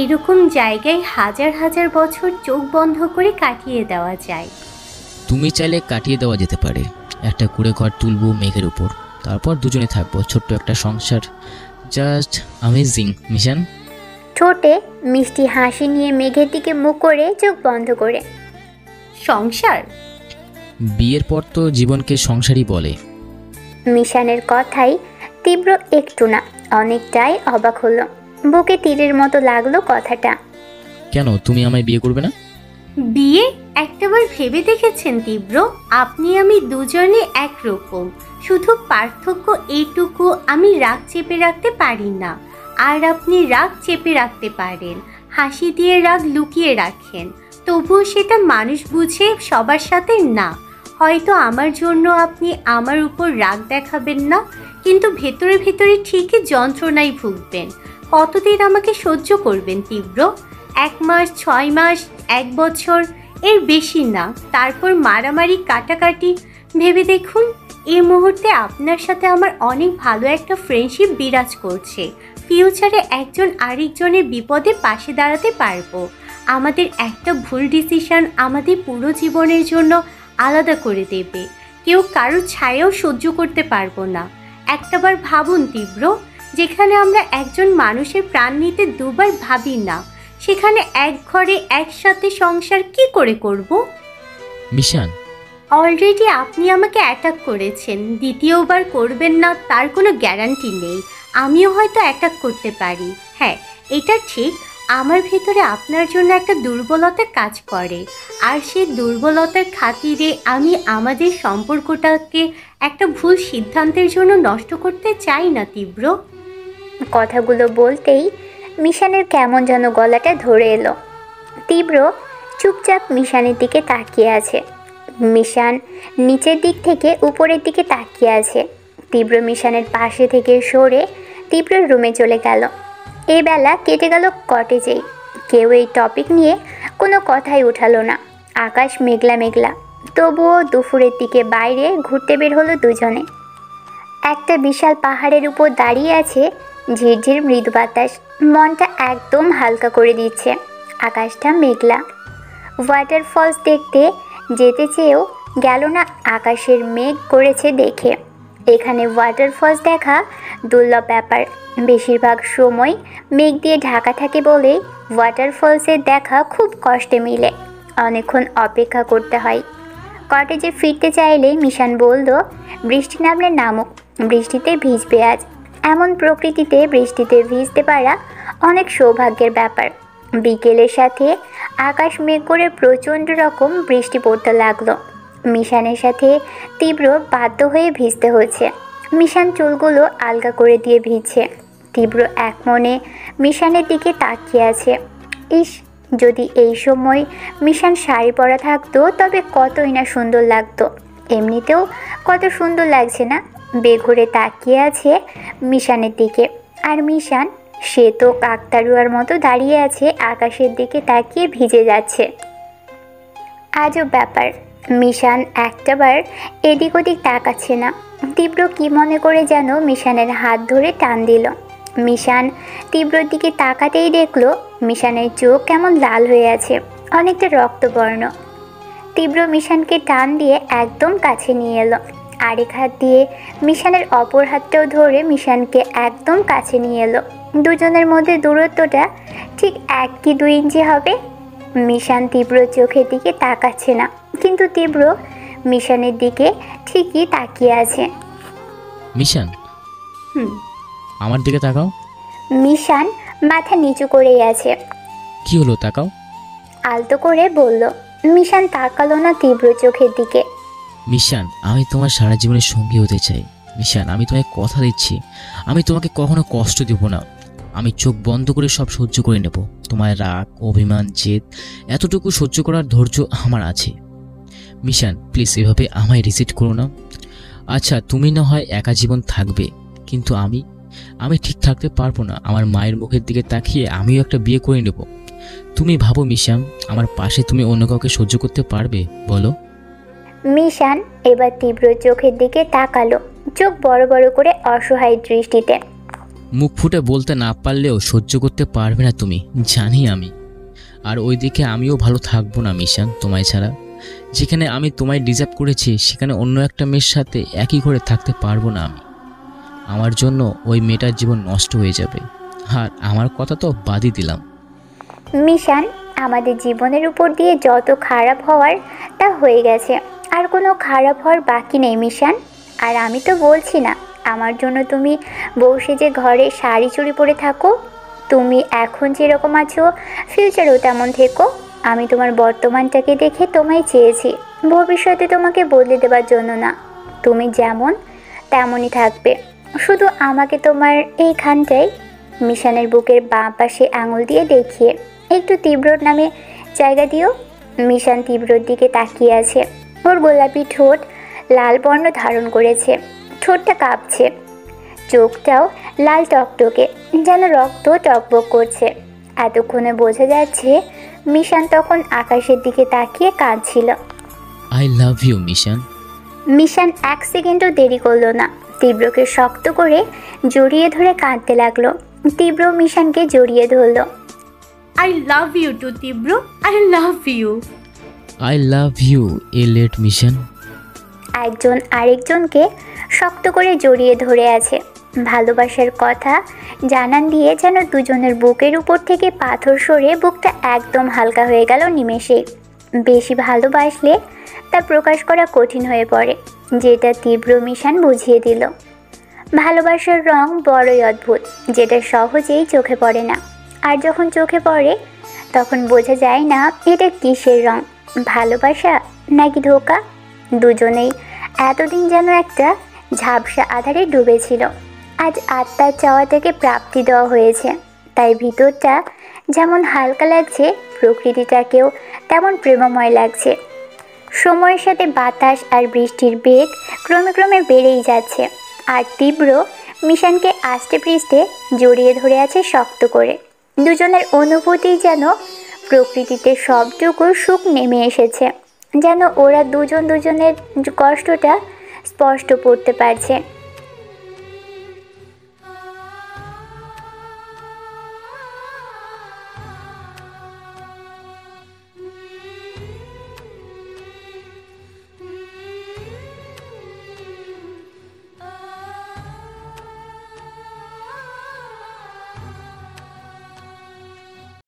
এরকম জায়গায় হাজার হাজার বছর চোখ বন্ধ করে কাটিয়ে দেওয়া যায়। তুমি চাইলে কাটিয়ে দেওয়া যেতে পারে। একটা কুড়ে ঘর তুলবো মেঘের উপর, তারপর দুজনে থাকবো, ছোট্ট একটা সংসার। Just amazing mission. ঠোঁটে মিষ্টি হাসি নিয়ে মেঘের দিকে মুখ করে চোখ বন্ধ করে। সংসার? বিয়ের পর তো জীবনকে সংসারই বলে। মিশানের কথাই তীব্র একটু না অনেকটাই অবাক হলো। বুকে তীরের মতো লাগলো কথাটা। কেন তুমি আমায় বিয়ে করবে না? বিয়ে একটাবার ভেবে দেখেছেন তীব্র? আপনি আমি দুজনে একরকম, শুধু পার্থক্য এইটুকু, আমি রাগ চেপে রাখতে পারি না, আর আপনি রাগ চেপে রাখতে পারেন। হাসি দিয়ে রাগ লুকিয়ে রাখেন, তবুও সেটা মানুষ বুঝে সবার সাথে না। হয়তো আমার জন্য আপনি আমার উপর রাগ দেখাবেন না, কিন্তু ভেতরে ভেতরে ঠিকই যন্ত্রণায় ভুগবেন। কতদিন আমাকে সহ্য করবেন তীব্র? 1 মাস, 6 মাস, 1 বছর, এর বেশি না। তারপর মারামারি, কাটাকাটি। ভেবে দেখুন, এই মুহূর্তে আপনার সাথে আমার অনেক ভালো একটা ফ্রেন্ডশিপ বিরাজ করছে। ফিউচারে একজন আরেকজনের বিপদে পাশে দাঁড়াতে পারবো। আমাদের একটা ভুল ডিসিশন আমাদের পুরো জীবনের জন্য আলাদা করে দেবে। কেউ কারোর ছায়াও সহ্য করতে পারবো না। একটাবার ভাবুন তীব্র, যেখানে আমরা একজন মানুষের প্রাণ নিতে 2 বার ভাবি না, সেখানে এক ঘরে একসাথে সংসার কি করে করব? মিশান, অলরেডি আপনি আমাকে অ্যাটাক করেছেন, দ্বিতীয়বার করবেন না তার কোনো গ্যারান্টি নেই। আমিও হয়তো অ্যাটাক করতে পারি। হ্যাঁ, এটা ঠিক, আমার ভিতরে আপনার জন্য একটা দুর্বলতা কাজ করে, আর সেই দুর্বলতার খাতিরে আমি আমাদের সম্পর্কটাকে একটা ভুল সিদ্ধান্তের জন্য নষ্ট করতে চাই না তীব্র। কথাগুলো বলতেই মিশানের কেমন যেন গলাটা ধরে এলো। তীব্র চুপচাপ মিশানের দিকে তাকিয়ে আছে। মিশান নিচের দিক থেকে উপরের দিকে তাকিয়ে আছে। তীব্র মিশানের পাশে থেকে সরে তীব্রর রুমে চলে গেল। এই বেলা কেটে গেল কটেজেই। কেউ এই টপিক নিয়ে কোনো কথাই উঠালো না। আকাশ মেঘলা মেঘলা, তবুও দুপুরের দিকে বাইরে ঘুরতে বের হলো দুজনে। একটা বিশাল পাহাড়ের উপর দাঁড়িয়ে আছে ঝিরঝির মৃদু বাতাস, মনটা একদম হালকা করে দিচ্ছে। আকাশটা মেঘলা। ওয়াটারফলস দেখতে যেতে চেয়েও গেল না, আকাশের মেঘ করেছে দেখে। এখানে ওয়াটারফলস দেখা দুর্লভ ব্যাপার। বেশিরভাগ সময় মেঘ দিয়ে ঢাকা থাকে বলেই ওয়াটারফলসের দেখা খুব কষ্টে মিলে। অনেকক্ষণ অপেক্ষা করতে হয়। কটেজে ফিরতে চাইলেই মিশান বলল, বৃষ্টি নামলে নামুক, বৃষ্টিতে ভিজবে আজ। এমন প্রকৃতিতে বৃষ্টিতে ভিজতে পারা অনেক সৌভাগ্যের ব্যাপার। বিকেলের সাথে আকাশ মেঘ করে প্রচণ্ড রকম বৃষ্টি পড়তে লাগলো। মিশানের সাথে তীব্র বাধ্য হয়ে ভিজতে হচ্ছে। মিশান চুলগুলো আলগা করে দিয়ে ভিজছে। তীব্র এক মনে মিশানের দিকে তাকিয়ে আছে। ইস, যদি এই সময় মিশান শাড়ি পরা থাকতো তবে কতই না সুন্দর লাগতো। এমনিতেও কত সুন্দর লাগছে না। বেঘরে তাকিয়ে আছে মিশানের দিকে। আর মিশান, সে তো কাকতাড়ুয়ার মতো দাঁড়িয়ে আছে, আকাশের দিকে তাকিয়ে ভিজে যাচ্ছে। আজব ব্যাপার, মিশান একটাবার এদিক ওদিক তাকাচ্ছে না। তীব্র কি মনে করে যেন মিশানের হাত ধরে টান দিল। মিশান তীব্রর দিকে তাকাতেই দেখলো মিশানের চোখ কেমন লাল হয়ে আছে, অনেকটা রক্তবর্ণ। তীব্র মিশানকে টান দিয়ে একদম কাছে নিয়ে এলো। আরেক হাত দিয়ে মিশানের অপর হাতটাও ধরে মিশানকে একদম কাছে নিয়ে এলো। দুজনের মধ্যে দূরত্বটা ঠিক 1 কি 2 ইঞ্চি হবে। মিশান তীব্র চোখের দিকে তাকাচ্ছে না, কিন্তু তীব্র মিশানের দিকে ঠিকই তাকিয়ে আছে। মিশান, আমার দিকে তাকাও। মিশান মাথা নিচু করেই আছে। কি হলো, তাকাও। আলতো করে বলল। মিশান তাকালো না তীব্র চোখের দিকে। মিশান, আমি তোমার সারা জীবনের সঙ্গী হতে চাই। মিশান, আমি তোমায় কথা দিচ্ছি, আমি তোমাকে কখনো কষ্ট দেব না। আমি চোখ বন্ধ করে সব সহ্য করে নেব। তোমার রাগ, অভিমান, জেদ, এতটুকু সহ্য করার ধৈর্য আমার আছে। মিশান, প্লিজ এভাবে আমায় রিজেক্ট করো না। আচ্ছা, তুমি না হয় একা জীবন থাকবে, কিন্তু আমি ঠিক থাকতে পারবো না। আমার মায়ের মুখের দিকে তাকিয়ে আমিও একটা বিয়ে করে নেব। তুমি ভাবো মিশান, আমার পাশে তুমি অন্য কাউকে সহ্য করতে পারবে বলো? মিশান এবার তীব্র চোখের দিকে তাকালো, চোখ বড় বড় করে অসহায় দৃষ্টিতে। মুখ ফুটে বলতে না পারলেও সহ্য করতে পারবে না তুমি, জানি আমি। আর ওইদিকে আমিও ভালো থাকবো না মিশান তোমায় ছাড়া। যেখানে আমি তোমায় ডিজার্ভ করেছি সেখানে অন্য একটা মেয়ের সাথে একই ঘরে থাকতে পারবো না আমি। আমার জন্য ওই মেয়েটার জীবন নষ্ট হয়ে যাবে। আর আমার কথা তো বাদই দিলাম। মিশান, আমাদের জীবনের উপর দিয়ে যত খারাপ হওয়ার তা হয়ে গেছে, আর কোনো খারাপ হওয়ার বাকি নেই মিশান। আর আমি তো বলছি না আমার জন্য তুমি বউ সেজে ঘরে শাড়ি চুড়ি পরে থাকো। তুমি এখন যেরকম আছো ফিউচারেও তেমন থেকো। আমি তোমার বর্তমানটাকে দেখে তোমায় চেয়েছি, ভবিষ্যতে তোমাকে বদলে দেওয়ার জন্য না। তুমি যেমন তেমনই থাকবে, শুধু আমাকে তোমার এইখানটাই, মিশানের বুকের বাঁ পাশে আঙুল দিয়ে দেখিয়ে একটু তীব্রর নামে জায়গা দিও। মিশান তীব্রর দিকে তাকিয়ে আছে। ওর গোলাপি ঠোঁট লাল বর্ণ ধারণ করেছে, ঠোঁটটা কাঁপছে, চোখটাও লাল টকটকে, যেন রক্ত টকবক করছে। এতক্ষণে বোঝা যাচ্ছে মিশান তখন আকাশের দিকে তাকিয়ে কাঁদছিল। I love you মিশান। মিশান 1 সেকেন্ডও দেরি করলো না, তীব্রকে শক্ত করে জড়িয়ে ধরে কাঁদতে লাগলো। তীব্র মিশানকে জড়িয়ে ধরলো। I love you too Tibro, I love you. I love you a lot Mishan. একজন আরেকজনকে শক্ত করে জড়িয়ে ধরে আছে, ভালোবাসার কথা জানান দিয়ে যেন দুজনের বুকের উপর থেকে পাথর সরে বুকটা একদম হালকা হয়ে গেল নিমেষেই। বেশি ভালোবাসলে তা প্রকাশ করা কঠিন হয়ে পড়ে, যেটা তীব্র মিশান বুঝিয়ে দিল। ভালোবাসার রং বড়ই অদ্ভুত, যেটা সহজেই চোখে পড়ে না। আর যখন চোখে পড়ে তখন বোঝা যায় না এটা কিসের রং, ভালোবাসা নাকি ধোঁকা। দুজনেই এতদিন যেন একটা ঝাপসা আধারে ডুবেছিল। আজ আত্মার চাওয়া থেকে প্রাপ্তি দেওয়া হয়েছে, তাই ভিতরটা যেমন হালকা লাগছে, প্রকৃতিটাকেও তেমন প্রেমময় লাগছে। সময়ের সাথে বাতাস আর বৃষ্টির বেগ ক্রমে ক্রমে বেড়েই যাচ্ছে, আর তীব্র মিশানকে আষ্টে পৃষ্ঠে জড়িয়ে ধরে আছে শক্ত করে। দুজনের অনুভূতি যেন প্রকৃতিতে সবটুকু সুখ নেমে এসেছে, যেন ওরা দুজনের কষ্টটা স্পষ্ট পড়তে পারছে।